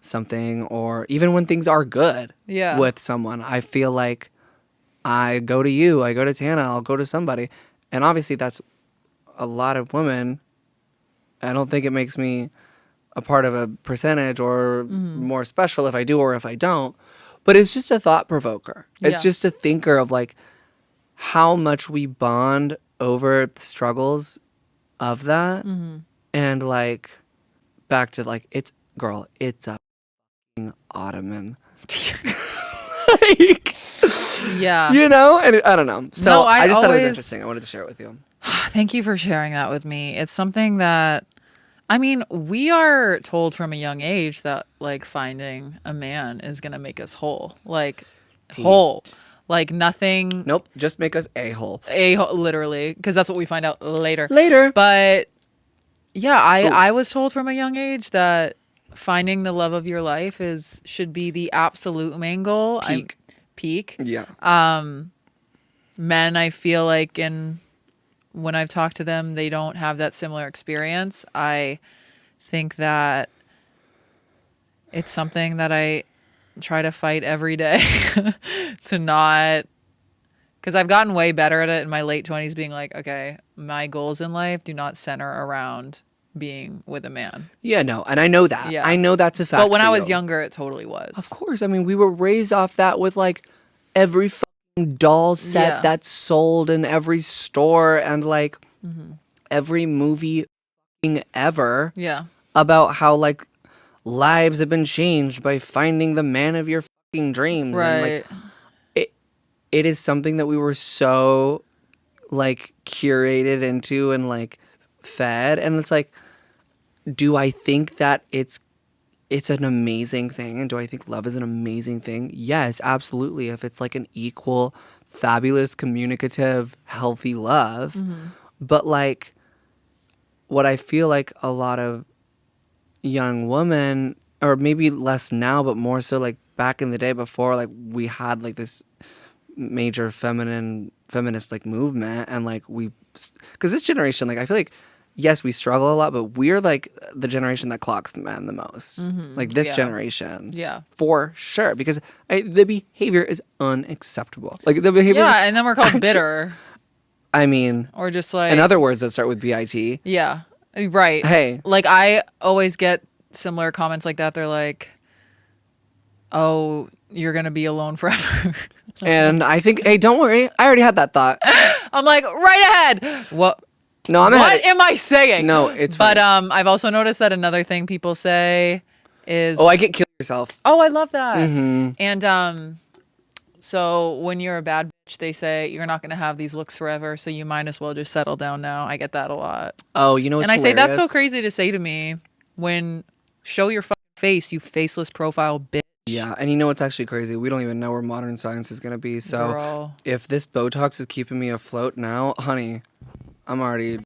something, or even when things are good with someone, I feel like I go to you, I go to Tana, I'll go to somebody. And obviously that's a lot of women. I don't think it makes me a part of a percentage or more special if I do or if I don't. But it's just a thought provoker. It's just a thinker of like how much we bond over the struggles of that. And like back to like, it's a f***ing Ottoman. Like, yeah. You know? And I don't know. So No, I just thought it was always- interesting. I wanted to share it with you. Thank you for sharing that with me. It's something that, I mean, we are told from a young age that like finding a man is going to make us whole. Like whole. Like nothing. Nope. Just make us a-hole. Literally. Because that's what we find out later. Later. But yeah, I was told from a young age that finding the love of your life should be the absolute main goal. Peak. Yeah. Men, I feel like when I've talked to them, they don't have that similar experience. I think that It's something that I try to fight every day to not, because I've gotten way better at it in my late 20s, being like, okay, my goals in life do not center around being with a man. Yeah, no, and I know that. Yeah. I know that's a fact. But when for I was you. younger, it totally was. Of course. I mean, we were raised off that with like every fucking doll set Yeah. that's sold in every store and like every movie fucking ever Yeah. about how like lives have been changed by finding the man of your fucking dreams. And Right. like it is something that we were so like curated into and like fed. And it's like, do I think that it's an amazing thing, and do I think love is an amazing thing? Yes, absolutely. If it's like an equal, fabulous, communicative, healthy love. But like what I feel like a lot of young women, or maybe less now, but more so like back in the day before like we had like this major feminist like movement, and like because this generation, like I feel like yes, we struggle a lot, but we're like the generation that clocks the men the most. Like this generation. Yeah. For sure. Because the behavior is unacceptable. Like the behavior. Yeah. And then we're called bitter. I mean, Or just like. in other words that start with BIT. Yeah. Right. Hey. Like I always get similar comments like that. They're like, oh, you're going to be alone forever. And I think, hey, don't worry. I already had that thought. I'm like, right ahead. What? No, I'm What am I saying? No, it's But fine. I've also noticed that another thing people say is, Oh, I get kill yourself. oh, I love that. Mm-hmm. And so when you're a bad bitch, they say you're not going to have these looks forever, so you might as well just settle down now. I get that a lot. Oh, you know what's And I say that's so hilarious? crazy to say to me when show your fucking face, you faceless profile bitch. Yeah, and you know what's actually crazy? We don't even know where modern science is going to be. So Girl. if this Botox is keeping me afloat now, honey, I'm already...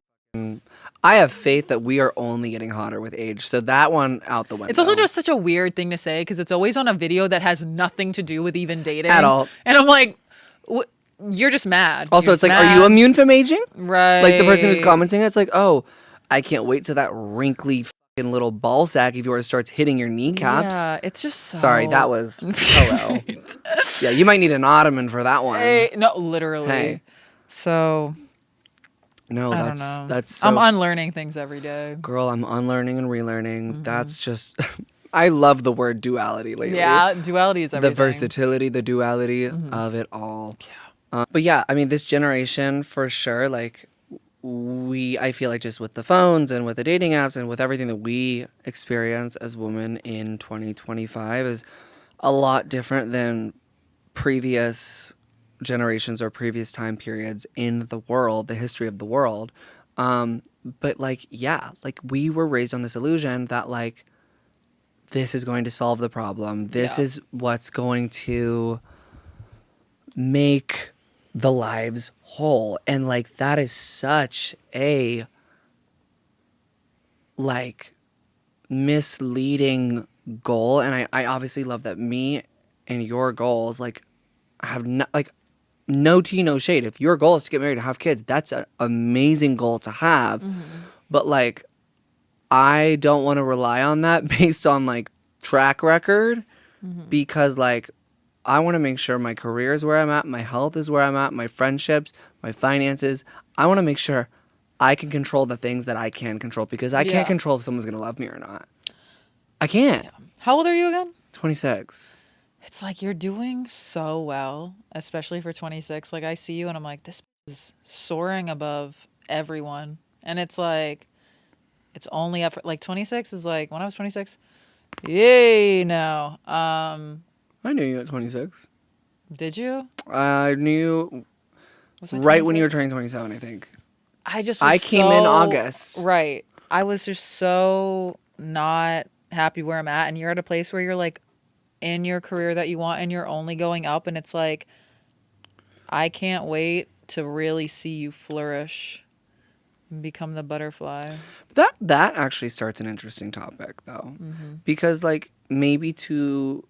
I have faith that we are only getting hotter with age. So that one out the window. It's also just such a weird thing to say because it's always on a video that has nothing to do with even dating. At all. And I'm like, you're just mad. Also, You're it's like, just are you mad. immune from aging? Right. Like the person who's commenting, it's like, oh, I can't wait till that wrinkly fucking little ball sack of yours starts hitting your kneecaps. Yeah, it's just so... Sorry, that was hello. Yeah, you might need an ottoman for that one. Hey, no, literally. Hey. So, No, I don't that's know. that's so I'm unlearning things every day. girl, I'm unlearning and relearning. That's just I love the word duality lately. Yeah, duality is everything. The versatility, the duality of it all. Yeah. But yeah, I mean, this generation for sure, like I feel like just with the phones and with the dating apps and with everything that we experience as women in 2025 is a lot different than previous generations or previous time periods in the world, the history of the world. But like, yeah, like we were raised on this illusion that like, this is going to solve the problem. This is what's going to make the lives whole. And like, that is such a like misleading goal. And I obviously love that me and your goals like have no tea, no shade. If your goal is to get married and have kids, that's an amazing goal to have. But like, I don't want to rely on that based on like track record because like I want to make sure my career is where I'm at, my health is where I'm at, my friendships, my finances. I want to make sure I can control the things that I can control because I can't control if someone's going to love me or not. I can't. How old are you again? 26. It's like you're doing so well, especially for 26. Like I see you and I'm like, this is soaring above everyone. And it's like, it's only up for, like 26 is like, when I was 26, yay, no. I knew you at 26. Did you? I knew Was I right when you were 26? turning 27, I think. I came in August. Right. I was just so not happy where I'm at. And you're at a place where you're like in your career that you want and you're only going up. And it's like, I can't wait to really see you flourish and become the butterfly. That actually starts an interesting topic though. Because like maybe to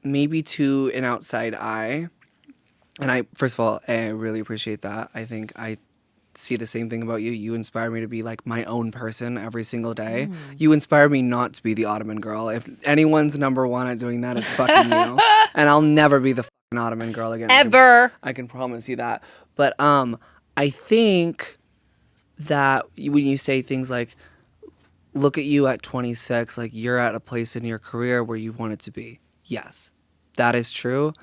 an outside eye, and I first of all, I really appreciate that. I think I see the same thing about you. You inspire me to be like my own person every single day. You inspire me not to be the Ottoman girl. If anyone's number one at doing that, it's fucking you. And I'll never be the fucking Ottoman girl again. Ever. I can promise you that. But I think that when you say things like, look at you at 26, like you're at a place in your career where you want it to be. Yes, that is true.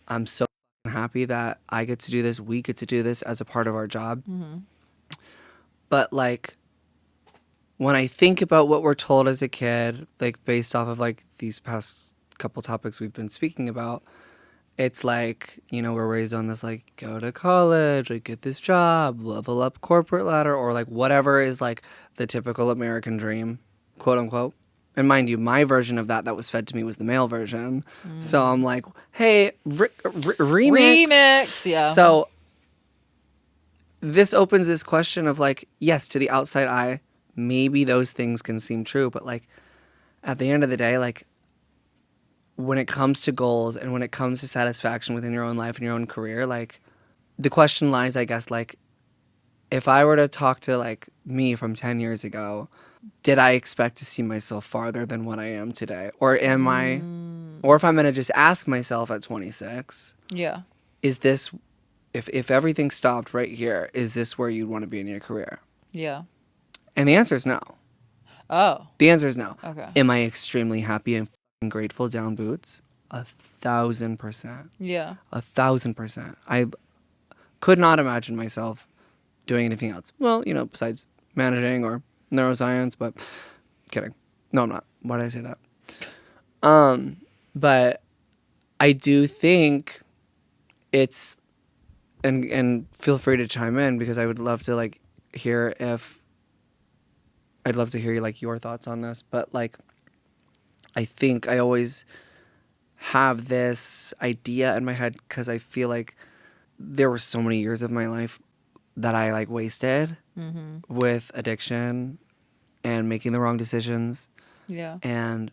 I'm so happy that I get to do this. We get to do this as a part of our job. But like, when I think about what we're told as a kid, like based off of like these past couple topics we've been speaking about, it's like, you know, we're raised on this like, go to college, like get this job, level up corporate ladder, or like whatever is like the typical American dream, quote unquote. And mind you, my version of that was fed to me was the male version. So I'm like, hey, remix. Yeah. So this opens this question of like, yes, to the outside eye, maybe those things can seem true. But like at the end of the day, like when it comes to goals and when it comes to satisfaction within your own life and your own career, like the question lies, I guess, like if I were to talk to like me from 10 years ago, did I expect to see myself farther than what I am today? Or am I, or if I'm going to just ask myself at 26, Yeah. is this, if everything stopped right here, is this where you'd want to be in your career? Yeah. And the answer is no. Oh. The answer is no. Okay. Am I extremely happy and f***ing grateful down boots? 1,000%. Yeah. 1,000%. I could not imagine myself doing anything else. Well, you know, besides managing or neuroscience, but kidding. No, I'm not. Why did I say that? But I do think it's, and feel free to chime in because I would love to like hear I'd love to hear like your thoughts on this, but like I think I always have this idea in my head because I feel like there were so many years of my life that I like wasted with addiction and making the wrong decisions. Yeah. And,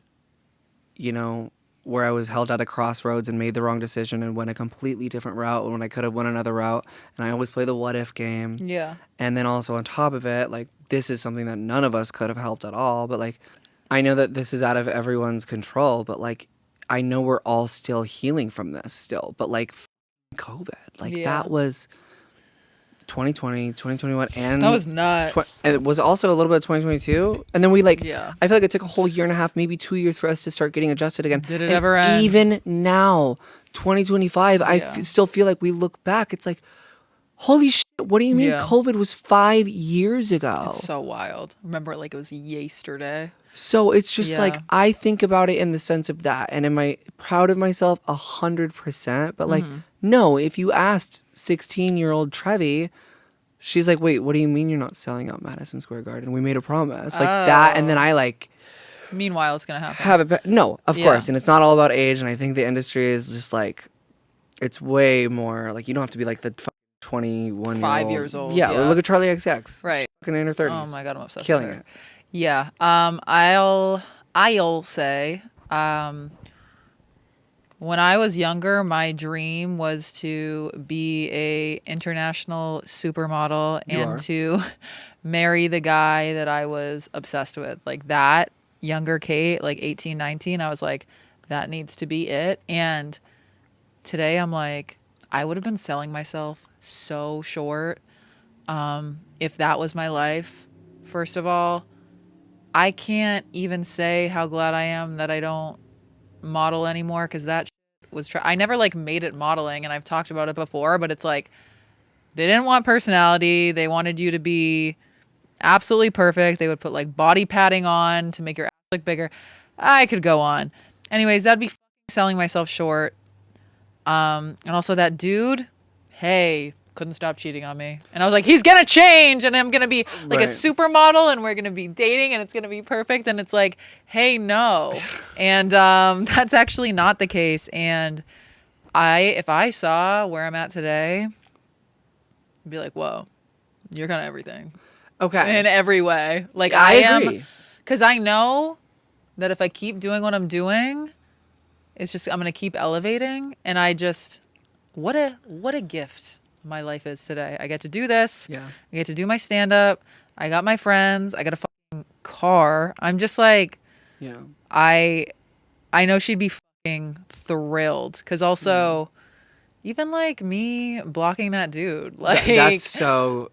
you know, where I was held at a crossroads and made the wrong decision and went a completely different route when I could have went another route. And I always play the what if game. Yeah. And then also on top of it, like this is something that none of us could have helped at all. But like, I know that this is out of everyone's control, but like, I know we're all still healing from this still. But like COVID, like that was 2020, 2021, and That was nuts. and it was also a little bit of 2022. And then we like, Yeah. I feel like it took a whole year and a half, maybe 2 years for us to start getting adjusted again. Did it And ever end? even now, 2025, I still feel like we look back. It's like, holy shit, what do you mean Yeah. COVID was 5 years ago? It's so wild. Remember it like it was yesterday. So it's just like, Yeah. I think about it in the sense of that. And am I proud of myself? 100%. But like, no, if you asked 16-year-old Trevi, she's like, wait, what do you mean you're not selling out Madison Square Garden? We made a promise. Like that. And then I like Meanwhile, it's going to happen. have it. No, of Yeah. course. And it's not all about age. And I think the industry is just like, it's way more like, you don't have to be like the 21-year-old. 5 years old. Yeah. Yeah. Look at Charlie XX. Right. Fucking in her 30s. Oh my God, I'm obsessed Killing with her. it. Yeah. I'll say, when I was younger, my dream was to be a international supermodel and to marry the guy that I was obsessed with. Like that younger Kate, like 18, 19, I was like, that needs to be it. And today I'm like, I would have been selling myself so short if that was my life. First of all, I can't even say how glad I am that I don't model anymore because that was I never like made it modeling, and I've talked about it before, but it's like they didn't want personality. They wanted you to be absolutely perfect. They would put like body padding on to make your ass look bigger. I could go on. Anyways, that'd be selling myself short. And also that dude, hey, couldn't stop cheating on me. And I was like, he's gonna change and I'm gonna be like a supermodel and we're gonna be dating and it's gonna be perfect. And it's like, hey, no. And that's actually not the case. And if I saw where I'm at today, I'd be like, whoa, you're kind of everything. Okay. In every way. Like I am, agree. because I know that if I keep doing what I'm doing, it's just I'm gonna keep elevating. And I just what a gift my life is today. I get to do this. Yeah. I get to do my stand-up. I got my friends. I got a fucking car. I'm just like, Yeah. I know she'd be fucking thrilled. Because also, even like me blocking that dude, like That's so...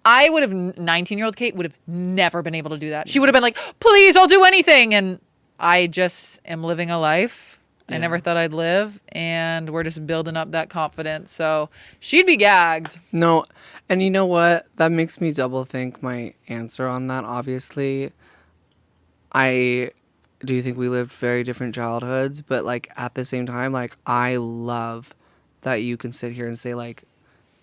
I would have 19-year-old Kate would have never been able to do that. She would have been like, please, I'll do anything. And I just am living a life I never thought I'd live. And we're just building up that confidence. So she'd be gagged. No. And you know what? That makes me double think my answer on that, obviously. I do think we lived very different childhoods. But, like, at the same time, like, I love that you can sit here and say, like,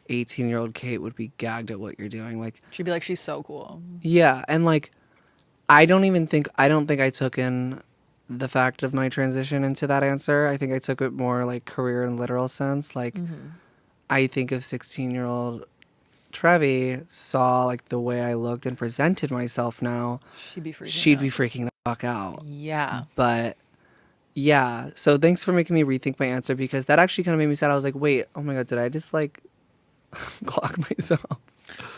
18-year-old Kate would be gagged at what you're doing. Like, She'd be like, she's so cool. yeah, and like I don't think I took in the fact of my transition into that answer. I think I took it more like career and literal sense. Like I think if 16-year-old Trevi saw like the way I looked and presented myself now, she'd be freaking the fuck out. Yeah. But yeah, so thanks for making me rethink my answer, because that actually kind of made me sad. I was like, wait, oh my god, did I just like clock myself?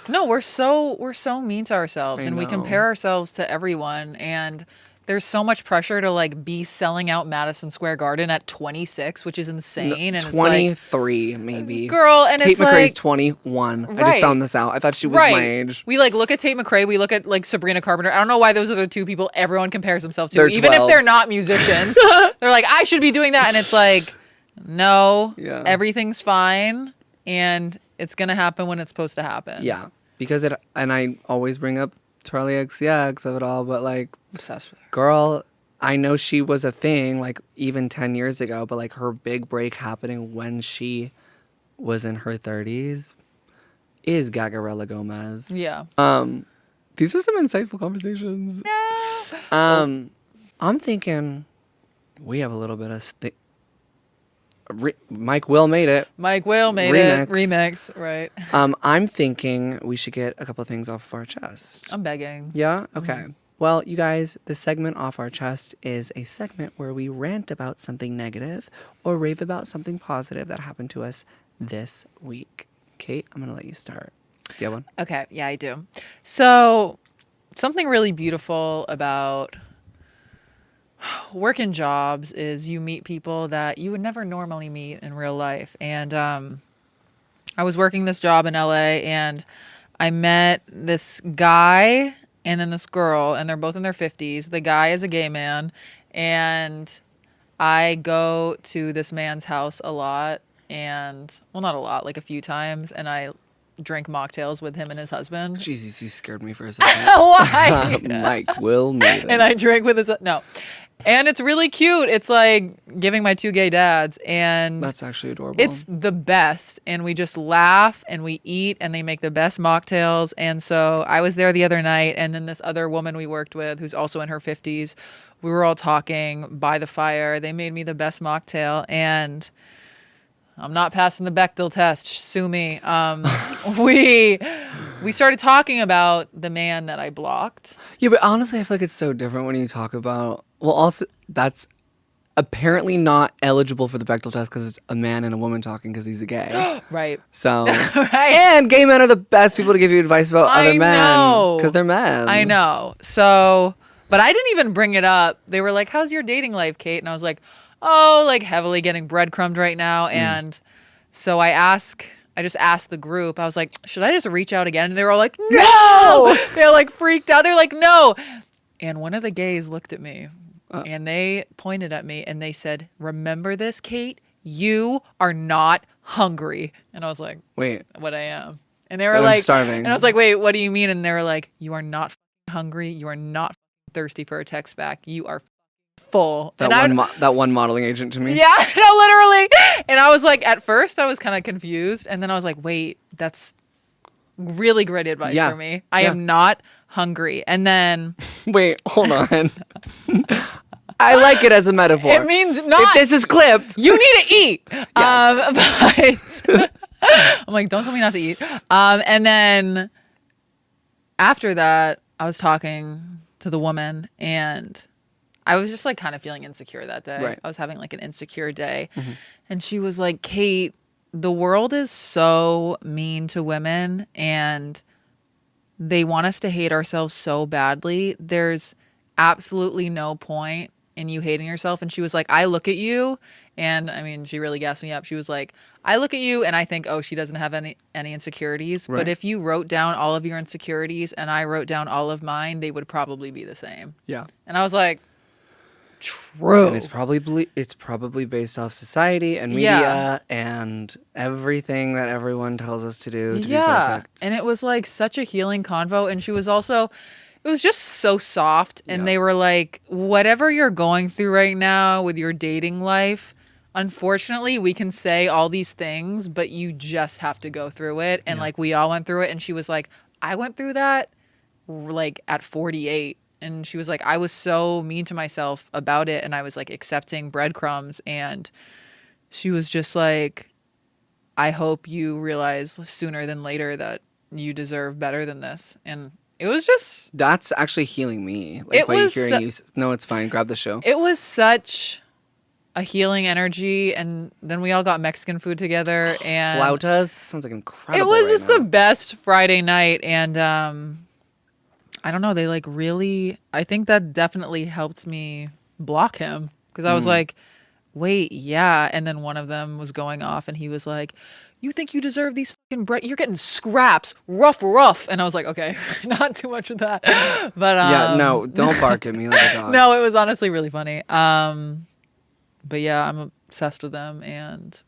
No, we're so mean to ourselves, and we compare ourselves to everyone, and there's so much pressure to like be selling out Madison Square Garden at 26, which is insane. And 23 it's like, maybe. Girl, and Tate it's McRae's like 21. Right. I just found this out. I thought she was my age. We like look at Tate McRae, we look at like Sabrina Carpenter. I don't know why those are the two people everyone compares themselves to, They're even 12. if they're not musicians. They're like, I should be doing that, and it's like, no, everything's fine, and it's gonna happen when it's supposed to happen. Yeah, because it, and I always bring up Charlie XCX of it all, but like, obsessed with her. Girl, I know she was a thing like even 10 years ago, but like her big break happening when she was in her 30s is Gagarella Gomez. Yeah. These are some insightful conversations. No. I'm thinking we have a little bit of Mike Will made it. Remix, right. I'm thinking we should get a couple of things off our chest. I'm begging. Yeah? Okay. Well, you guys, the segment Off Our Chest is a segment where we rant about something negative or rave about something positive that happened to us this week. Kate, I'm going to let you start. Do you have one? Okay. Yeah, I do. So something really beautiful about working jobs is you meet people that you would never normally meet in real life. And I was working this job in LA, and I met this guy and then this girl, and they're both in their 50s. The guy is a gay man, and I go to this man's house a lot, and well, not a lot, like a few times, and I drink mocktails with him and his husband. Jesus, you scared me for a second. Why? Mike Will made it. And I drink with his no. And it's really cute. It's like giving my two gay dads, and that's actually adorable. It's the best, and we just laugh and we eat, and they make the best mocktails. And so I was there the other night, and then this other woman we worked with who's also in her 50s, we were all talking by the fire. They made me the best mocktail, and I'm not passing the Bechdel test. Sue me. We started talking about the man that I blocked. Yeah, but honestly, I feel like it's so different when you talk about... Well, also, that's apparently not eligible for the Bechdel test because it's a man and a woman talking because he's a gay. Right. So... Right. And gay men are the best people to give you advice about other men. Because they're men. I know. So... But I didn't even bring it up. They were like, how's your dating life, Kate? And I was like, oh, like heavily getting breadcrumbed right now. And so I just asked the group, I was like, should I just reach out again? And they were all like, no! They're like freaked out. They're like, no. And one of the gays looked at me and they pointed at me and they said, remember this, Kate? You are not hungry. And I was like, wait, what I am? And they were like, starving. And I was like, wait, what do you mean? And they were like, you are not hungry. You are not thirsty for a text back. You are full. That one modeling agent to me. Yeah, no, literally. And I was like, at first I was kind of confused. And then I was like, wait, that's really great advice for me. I am not hungry. And then... Wait, hold on. I like it as a metaphor. It means not... If this is clipped... You need to eat. Yes. But... I'm like, don't tell me not to eat. And then after that, I was talking to the woman, and I was just like kind of feeling insecure that day. Right. I was having like an insecure day. And she was like, Kate, the world is so mean to women and they want us to hate ourselves so badly. There's absolutely no point in you hating yourself. And she was like, I look at you, and I mean, she really gassed me up. She was like, I look at you and I think, oh, she doesn't have any insecurities. Right. But if you wrote down all of your insecurities and I wrote down all of mine, they would probably be the same. Yeah. And I was like, true. And it's probably based off society and media Yeah. and everything that everyone tells us to do to be Yeah. perfect. And it was like such a healing convo. And she was also, it was just so soft. And Yeah. they were like, whatever you're going through right now with your dating life, unfortunately, we can say all these things, but you just have to go through it. And like, we all went through it. And she was like, I went through that like at 48. And she was like, I was so mean to myself about it. And I was like accepting breadcrumbs. And she was just like, I hope you realize sooner than later that you deserve better than this. And it was just, That's actually healing me. Like, It wait, was hearing you. No, it's fine. Grab the show. it was such a healing energy. And then we all got Mexican food together. And Flautas. Sounds like incredible. it was right just now. the best Friday night. And I don't know, they like really, I think that definitely helped me block him. Because I was like, wait, yeah. And then one of them was going off and he was like, you think you deserve these fucking bread? You're getting scraps, rough. And I was like, okay, not too much of that. But Yeah, no, don't bark at me like a dog. no, it was honestly really funny. But yeah, I'm obsessed with them and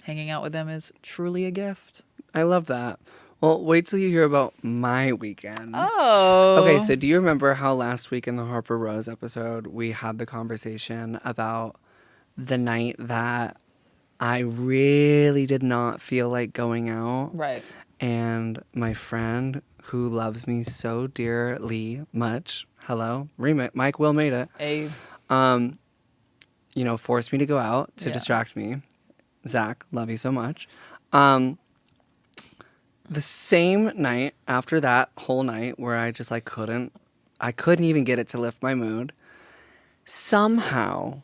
hanging out with them is truly a gift. I love that. Well, wait till you hear about my weekend. Oh. Okay, so do you remember how last week in the Harper-Rose episode, we had the conversation about the night that I really did not feel like going out? Right. And my friend who loves me so dearly much, hello, Mike Will made it, forced me to go out to distract me. Zach, love you so much. The same night after that whole night where I just like couldn't even get it to lift my mood. Somehow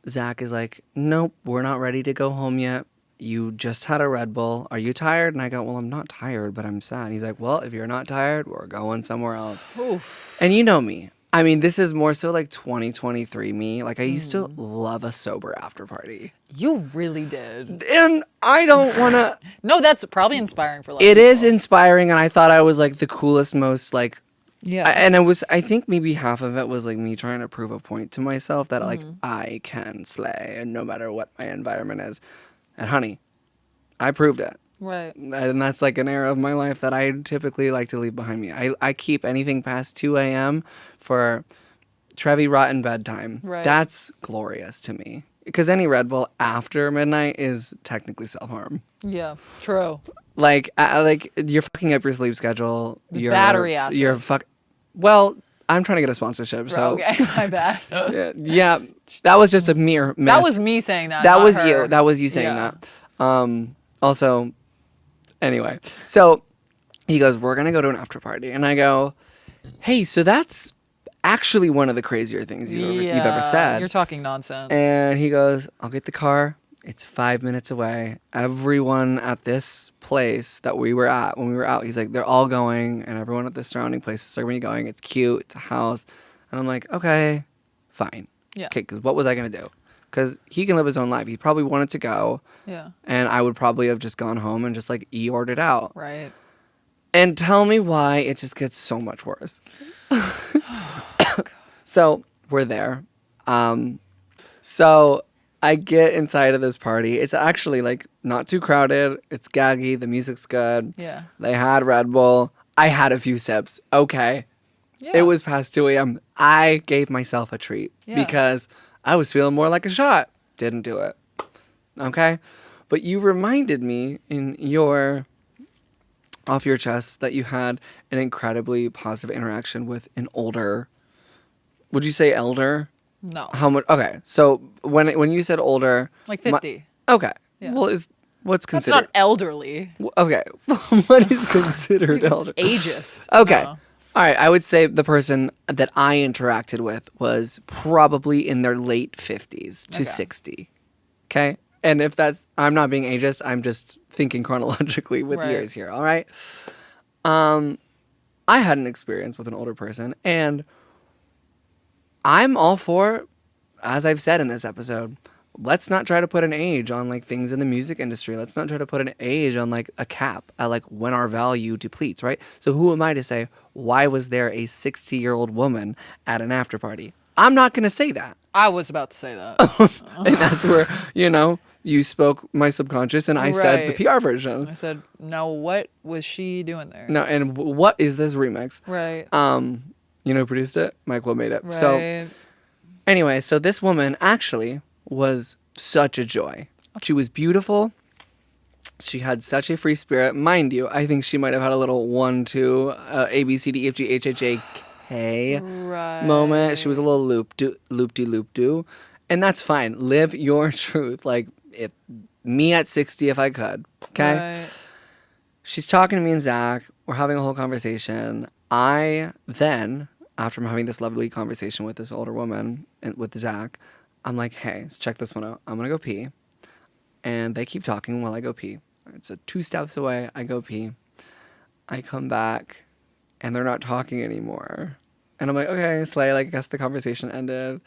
Zach is like, nope, we're not ready to go home yet. You just had a Red Bull. Are you tired? And I go, well, I'm not tired, but I'm sad. He's like, well, if you're not tired, we're going somewhere else. Oof. And you know me. I mean, this is more so like 2023 me. Like, I used to love a sober after party. You really did. And I don't want to... No, that's probably inspiring for a lot of It people. is inspiring, and I thought I was like the coolest, most like... Yeah. And I think maybe half of it was like me trying to prove a point to myself that like I can slay, and no matter what my environment is. And honey, I proved it. Right. And that's like an era of my life that I typically like to leave behind me. I keep anything past 2 a.m. for Trevi rotten bedtime. Right. That's glorious to me. Because any Red Bull after midnight is technically self-harm. Yeah. True. Like you're fucking up your sleep schedule. Battery acid. You're Well, I'm trying to get a sponsorship, so Okay, my bad. yeah, that was just a mere myth. That was me saying that. That not was her. you. That was you saying Yeah. that. Also, anyway, so he goes, we're going to go to an after party. And I go, hey, so that's actually one of the crazier things you've ever said. You're talking nonsense. And he goes, I'll get the car. It's 5 minutes away. Everyone at this place that we were at, when we were out, he's like, they're all going. And everyone at the surrounding places are going to be going. It's cute. It's a house. And I'm like, okay, fine. Yeah. Okay, because what was I going to do? Because he can live his own life. He probably wanted to go. Yeah. And I would probably have just gone home and just like ordered out. Right. And tell me why it just gets so much worse. So we're there. So I get inside of this party. It's actually like not too crowded. It's Gaggy. The music's good. Yeah. They had Red Bull. I had a few sips. Okay. Yeah. It was past 2 a.m. I gave myself a treat because I was feeling more like a shot. Didn't do it. Okay? But you reminded me in your off your chest that you had an incredibly positive interaction with an older, would you say elder? No. How much? Okay. So when you said older, Like 50. okay. Yeah. Well, what's That's considered? not elderly. Okay. What is considered elder? Ageist. Okay. No. All right. I would say the person that I interacted with was probably in their late 50s to 60. Okay. And if that's, I'm not being ageist, I'm just thinking chronologically with Right. years here. All right. I had an experience with an older person, and I'm all for, as I've said in this episode, let's not try to put an age on like things in the music industry. Let's not try to put an age on like a cap at like when our value depletes, right? So who am I to say, why was there a 60-year-old woman at an after party? I'm not going to say that. I was about to say that. And that's where, you spoke my subconscious and I said the Right. PR version. I said, now what was she doing there? No, and what is this remix? Right. Who produced it? Mike Will made it. Right. So anyway, so this woman actually was such a joy. She was beautiful. She had such a free spirit. Mind you, I think she might have had a little 1, 2, A, B, C, D, E, F, G, H, H, A, K moment. She was a little loop-de-loop-do. And that's fine. Live your truth. Like, me at 60 if I could. Okay? Right. She's talking to me and Zach. We're having a whole conversation. I then, after I'm having this lovely conversation with this older woman and with Zach, I'm like, hey, let's check this one out. I'm going to go pee. And they keep talking while I go pee. It's 2 steps away. I go pee. I come back, and they're not talking anymore. And I'm like, okay, slay. Like, I guess the conversation ended.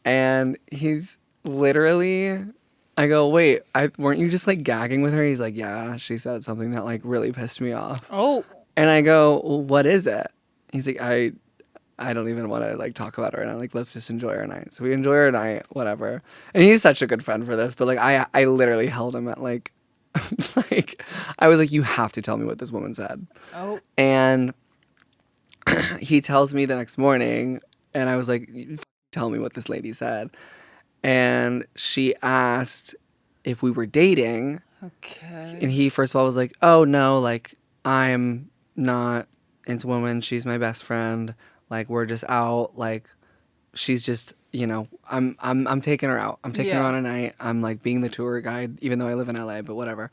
And he's literally, I go, wait, weren't you just like gagging with her? He's like, yeah, she said something that like really pissed me off. Oh. And I go, well, what is it? He's like, I don't even want to like talk about it right now. Like, let's just enjoy our night. So we enjoy our night, whatever. And he's such a good friend for this. But like, I literally held him at like, like, I was like, you have to tell me what this woman said. Oh. And he tells me the next morning, and I was like, tell me what this lady said. And she asked if we were dating. Okay. And he first of all was like, oh no, like I'm not into women. She's my best friend. Like we're just out. Like she's just, I'm taking her out. I'm taking her on a night. I'm like being the tour guide, even though I live in LA, but whatever.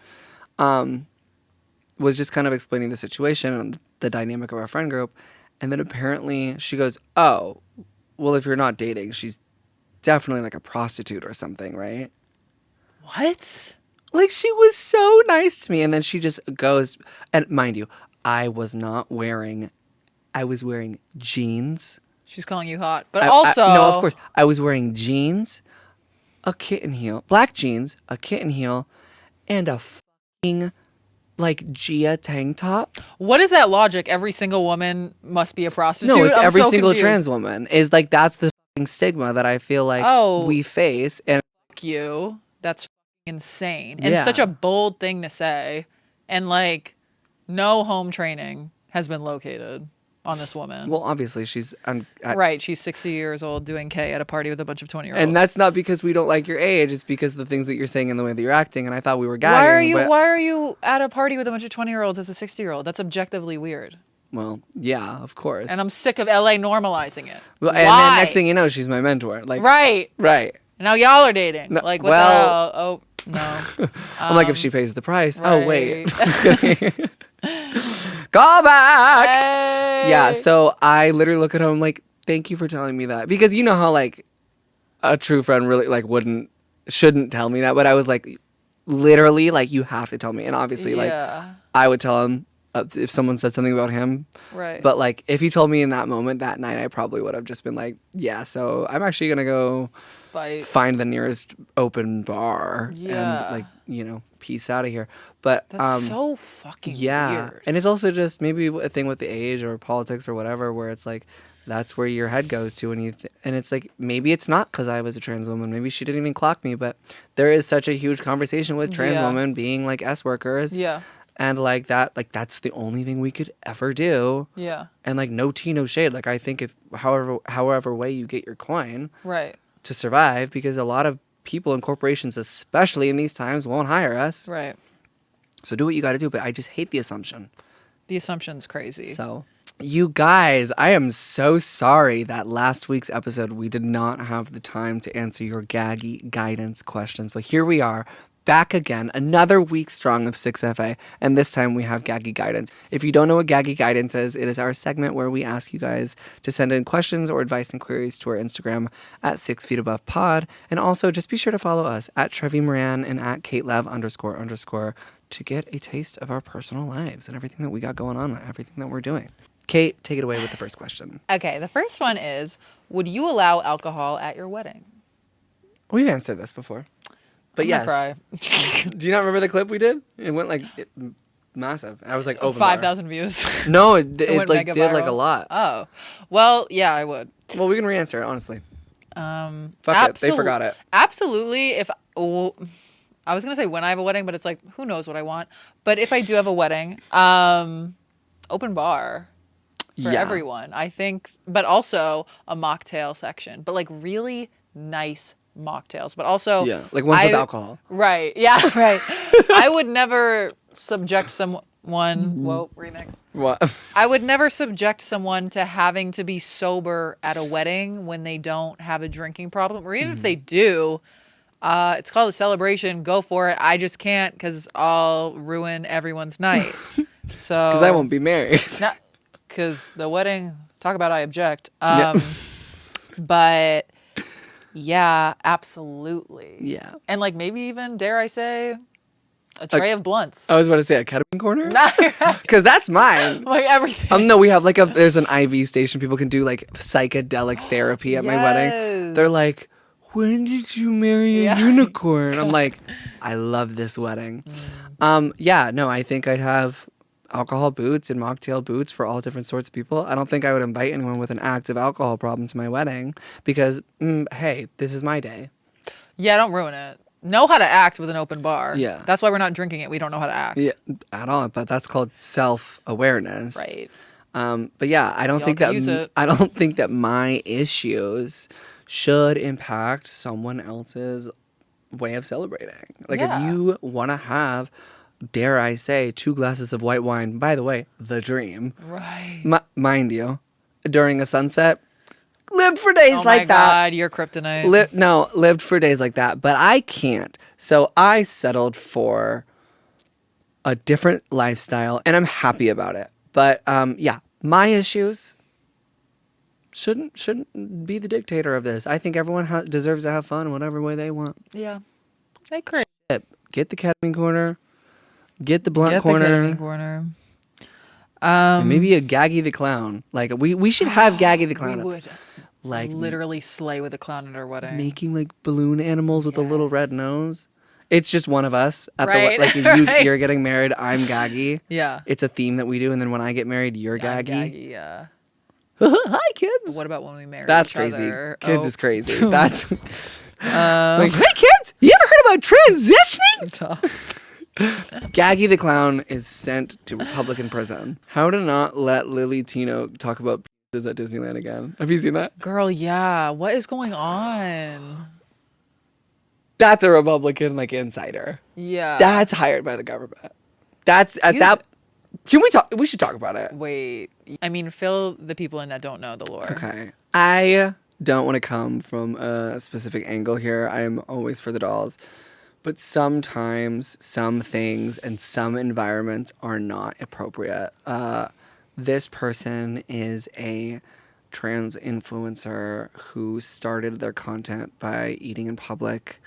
Was just kind of explaining the situation and the dynamic of our friend group. And then apparently she goes, oh, well, if you're not dating, she's definitely like a prostitute or something, right? What? Like, she was so nice to me. And then she just goes, and mind you, I was wearing jeans. She's calling you hot. But also. No, of course. I was wearing jeans, a kitten heel, black jeans, a kitten heel, and a fucking, like, Gia tank top. What is that logic? Every single woman must be a prostitute? No, it's I'm every so single confused. trans woman. Is like, that's the fucking stigma that I feel like we face. And Fuck you. That's insane. And such a bold thing to say. And like, no home training has been located on this woman. well, obviously, she's... right. She's 60 years old doing K at a party with a bunch of 20-year-olds. And that's not because we don't like your age. It's because of the things that you're saying and the way that you're acting. And I thought we were gagging. Why are you at a party with a bunch of 20-year-olds as a 60-year-old? That's objectively weird. Well, yeah, of course. And I'm sick of LA normalizing it. Well, Why? and then next thing you know, she's my mentor. Like, Right. Right. And now y'all are dating. No, Like, what well- the hell? Oh, no. I'm like, if she pays the price. Oh, wait. right. I'm just kidding. Call back. Hey. Yeah, so I literally look at him like, thank you for telling me that. Because you know how, like, a true friend really, like, shouldn't tell me that. But I was like, literally, like, you have to tell me. And obviously, like, I would tell him if someone said something about him. Right. But, like, if he told me in that moment, that night, I probably would have just been like, yeah, so I'm actually going to go find the nearest open bar and, like, peace out of here. But that's so fucking weird. And it's also just maybe a thing with the age or politics or whatever, where it's like that's where your head goes to, and it's like maybe it's not because I was a trans woman, maybe she didn't even clock me, but there is such a huge conversation with trans women being like S workers, and like that, like that's the only thing we could ever do, and like no tea, no shade. Like I think if however way you get your coin, right, to survive, because a lot of people and corporations, especially in these times, won't hire us. Right. So do what you got to do. But I just hate the assumption. The assumption's crazy. So, you guys, I am so sorry that last week's episode we did not have the time to answer your Gaggy guidance questions. But here we are, back again, another week strong of 6FA, and this time we have Gaggy Guidance. If you don't know what Gaggy Guidance is, it is our segment where we ask you guys to send in questions or advice and queries to our Instagram at 6feetabovepod, and also just be sure to follow us at Trevi Moran and at @KateLav__ to get a taste of our personal lives and everything that we got going on, everything that we're doing. Kate, take it away with the first question. Okay, the first one is, would you allow alcohol at your wedding? We've answered this before. But yes. Cry. Do you not remember the clip we did? It went like massive. I was like, open 5,000 views. No, it went like mega did like viral. a lot. Oh, well, yeah, I would. Well, we can re-answer it, honestly. Fuck it. They forgot it. Absolutely. I was gonna say when I have a wedding, but it's like, who knows what I want. But if I do have a wedding, open bar for everyone, I think. But also a mocktail section, but like really nice mocktails, but also like ones with alcohol. Right. Yeah. Right. I would never subject someone. Whoa, remix. What? I would never subject someone to having to be sober at a wedding when they don't have a drinking problem, or even if they do. It's called a celebration. Go for it. I just can't because I'll ruin everyone's night. So Because I won't be married. Because the wedding. Talk about I object. But. Yeah, absolutely. Yeah. And like maybe even, dare I say, a tray of blunts. I was about to say a ketamine corner. Because that's mine. Like everything. No, we have like there's an IV station. People can do like psychedelic therapy at my wedding. They're like, when did you marry a unicorn? I'm like, I love this wedding. I think I'd have alcohol boots and mocktail boots for all different sorts of people. I don't think I would invite anyone with an active alcohol problem to my wedding because, hey, this is my day. Yeah, don't ruin it. Know how to act with an open bar. Yeah. That's why we're not drinking it. We don't know how to act. Yeah, at all. But that's called self-awareness. Right. But yeah, I don't think that my issues should impact someone else's way of celebrating. Like if you want to have, dare I say, 2 glasses of white wine, by the way, the dream. Right. Mind you, during a sunset, lived for days like that. Oh my God, you're kryptonite. Lived for days like that, but I can't. So I settled for a different lifestyle, and I'm happy about it. But my issues shouldn't be the dictator of this. I think everyone deserves to have fun whatever way they want. Yeah. I agree. Get the ketamine corner. Get the blunt corner. And maybe a Gaggy the clown. Like we should have Gaggy the clown. We would like literally slay with a clown at our wedding. Making like balloon animals with a little red nose. It's just one of us at right. the if you're getting married, I'm Gaggy. Yeah. It's a theme that we do, and then when I get married, you're Gaggy. Gaggy, yeah. Hi kids. What about when we marry That's each crazy. other? Kids is crazy. That's like, hey kids, you ever heard about transitioning? Gaggy the clown is sent to Republican prison. How to not let Lily Tino talk about pizzas at Disneyland again. Have you seen that? Girl, yeah. What is going on? That's a Republican insider. Yeah. That's hired by the government. That's at that. Can we talk? We should talk about it. Wait. I mean, fill the people in that don't know the lore. Okay. I don't want to come from a specific angle here. I am always for the dolls. But sometimes some things and some environments are not appropriate. This person is a trans influencer who started their content by eating in public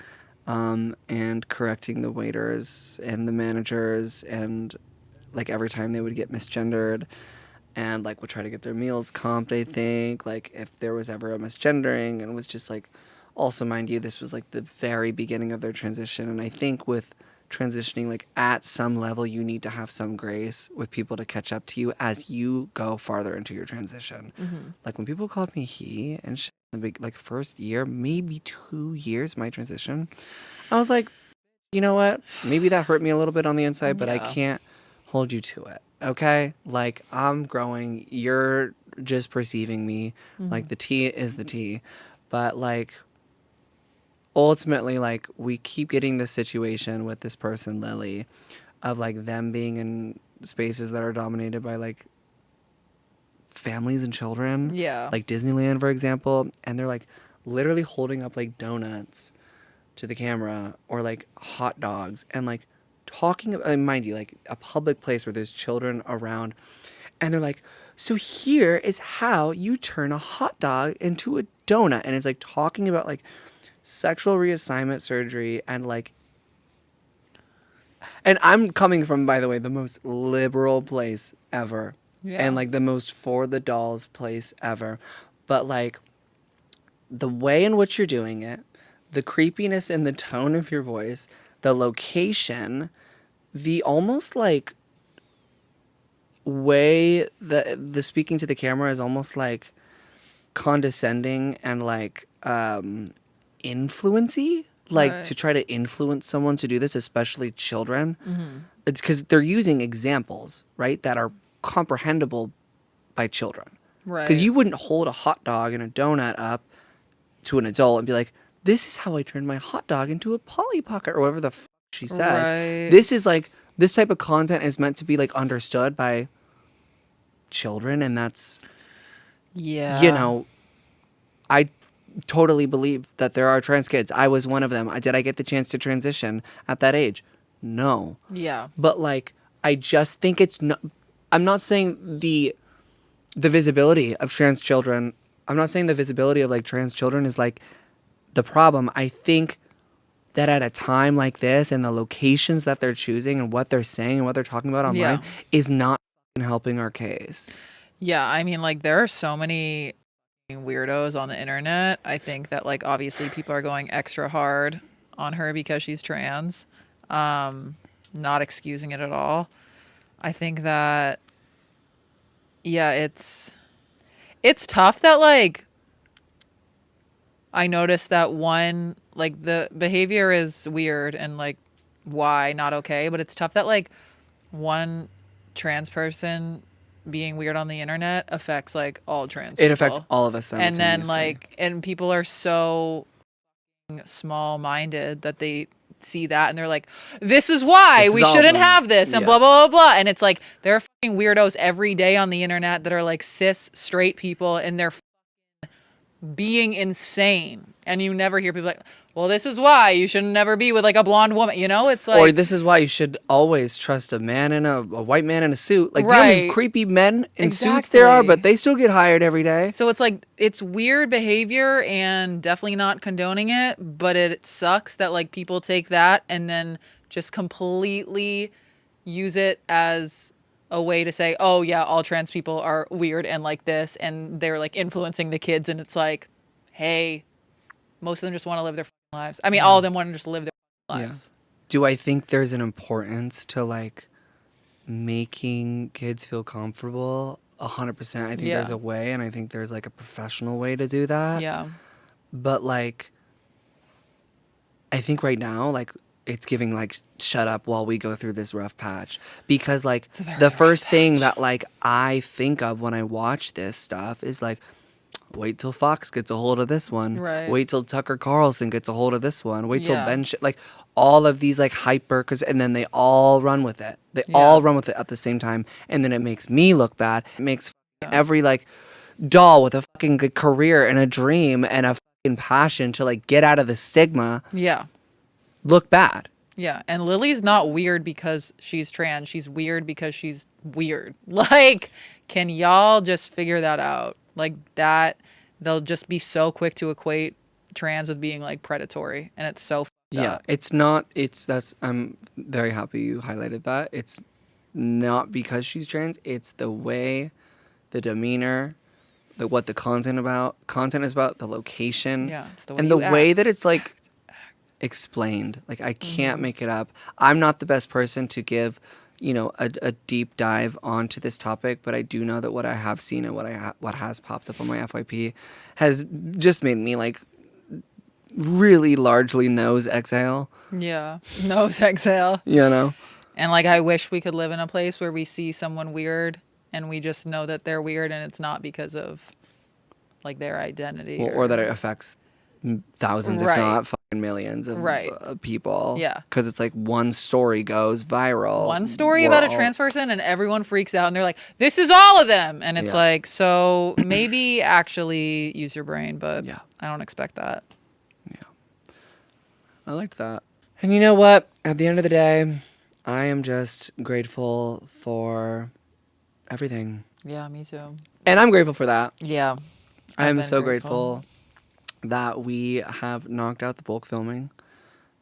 and correcting the waiters and the managers and every time they would get misgendered and would try to get their meals comped, I think. If there was ever a misgendering, and was just also, mind you, this was the very beginning of their transition. And I think with transitioning, at some level, you need to have some grace with people to catch up to you as you go farther into your transition. Mm-hmm. When people called me he and shit, in the big, first year, maybe 2 years, my transition, I was like, you know what? Maybe that hurt me a little bit on the inside, but I can't hold you to it. Okay? I'm growing. You're just perceiving me. Mm-hmm. The tea is the tea. But ultimately, we keep getting this situation with this person, Lily, of them being in spaces that are dominated by families and children. Yeah. Disneyland, for example. And they're literally holding up donuts to the camera or like hot dogs and like talking about, mind you, like a public place where there's children around, and they're like, so here is how you turn a hot dog into a donut, and it's like talking about like sexual reassignment surgery and like, and I'm coming from, by the way, the most liberal place ever. Yeah. And like the most for the dolls place ever. But like the way in which you're doing it, the creepiness in the tone of your voice, the location, the almost like way that the speaking to the camera is almost like condescending and like influency, like Right. to try to influence someone to do this, especially children, because they're using examples, right, that are comprehensible by children. Right. Because you wouldn't hold a hot dog and a donut up to an adult and be like, this is how I turned my hot dog into a Polly Pocket or whatever the she says. Right. This is like, this type of content is meant to be like understood by children, and that's, Yeah. you know, I totally believe that there are trans kids. I was one of them. Did I get the chance to transition at that age? No. Yeah. But like, I just think it's not, I'm not saying the visibility of trans children, I'm not saying the visibility of like trans children is like the problem. I think that at a time like this and the locations that they're choosing and what they're saying and what they're talking about online is not helping our case. Yeah. I mean, like, there are so many weirdos on the internet. I think that, like, obviously people are going extra hard on her because she's trans. Not excusing it at all. I think that, yeah, it's tough that, like, I noticed that one, like, the behavior is weird and, like, why not okay, but it's tough that, like, one trans person being weird on the internet affects, like, all trans people. It affects all of us simultaneously. And then, like, and people are so small-minded that they see that and they're like, this is why we shouldn't have this and blah, blah, blah, blah. And it's like, there are fucking weirdos every day on the internet that are like cis straight people and they're being insane. And you never hear people like, well, this is why you should never be with like a blonde woman. You know, it's like, or this is why you should always trust a man in a white man in a suit. Like, you know how many creepy men in suits there are, but they still get hired every day. So it's like, it's weird behavior and definitely not condoning it, but it sucks that like people take that and then just completely use it as a way to say, oh yeah, all trans people are weird and like this, and they're like influencing the kids, and it's like, hey, most of them just want to live their lives. I mean, all of them want to just live their lives. Do I think there's an importance to like making kids feel comfortable? 100%. I think there's a way, and I think there's like a professional way to do that. Yeah. But like, I think right now, like, it's giving like, shut up while we go through this rough patch. Because like the first thing that like I think of when I watch this stuff is like, wait till Fox gets a hold of this one. Right. Wait till Tucker Carlson gets a hold of this one. Wait till Ben, like all of these like hyper, and then they all run with it. They all run with it at the same time. And then it makes me look bad. It makes every like doll with a fucking good career and a dream and a fucking passion to like get out of the stigma. Yeah. Look bad. Yeah, and Lily's not weird because she's trans. She's weird because she's weird. Like, can y'all just figure that out? Like, that, they'll just be so quick to equate trans with being, like, predatory. And it's so fucked up. It's not, I'm very happy you highlighted that. It's not because she's trans. It's the way, the demeanor, what the content is about, the location. Yeah, it's the way and the way that it's, like, explained. Like, I can't make it up. I'm not the best person to give, you know, a deep dive onto this topic, but I do know that what I have seen and what has popped up on my FYP has just made me like really largely nose exhale. Yeah, nose exhale. You know? And like, I wish we could live in a place where we see someone weird and we just know that they're weird and it's not because of like their identity. Or that it affects thousands, if not fucking millions of people. Yeah. Because it's like one story goes viral. One story about a trans person and everyone freaks out and they're like, this is all of them. And it's like, so maybe actually use your brain, but I don't expect that. Yeah. I liked that. And you know what? At the end of the day, I am just grateful for everything. Yeah, me too. And I'm grateful for that. Yeah. I I've am been so grateful that we have knocked out the bulk filming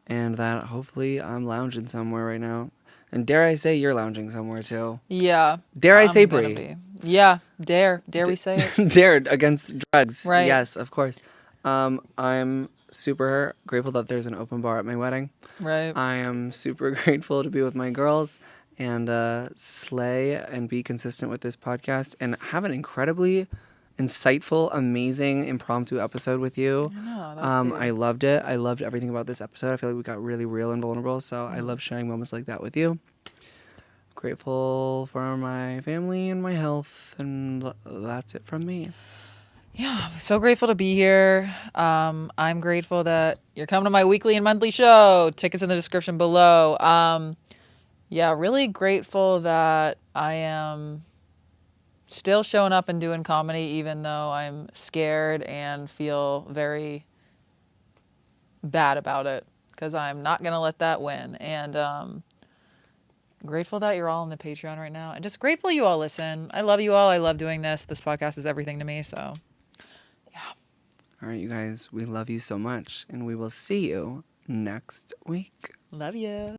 and that hopefully I'm lounging somewhere right now. And dare I say you're lounging somewhere too. Yeah. Dare I say I'm gonna Brie? be. Yeah. Dare we say it? Dared against drugs. Right. Yes, of course. I'm super grateful that there's an open bar at my wedding. Right. I am super grateful to be with my girls and slay and be consistent with this podcast and have an incredibly insightful, amazing, impromptu episode with you. I know, that's too. I loved it. I loved everything about this episode. I feel like we got really real and vulnerable, so I love sharing moments like that with you. Grateful for my family and my health, and that's it from me. Yeah, I'm so grateful to be here. I'm grateful that you're coming to my weekly and monthly show. Tickets in the description below. Yeah, really grateful that I am still showing up and doing comedy, even though I'm scared and feel very bad about it, because I'm not going to let that win. And grateful that you're all on the Patreon right now, and just grateful you all listen. I love you all. I love doing this. This podcast is everything to me, so yeah. All right, you guys, we love you so much, and we will see you next week. Love you.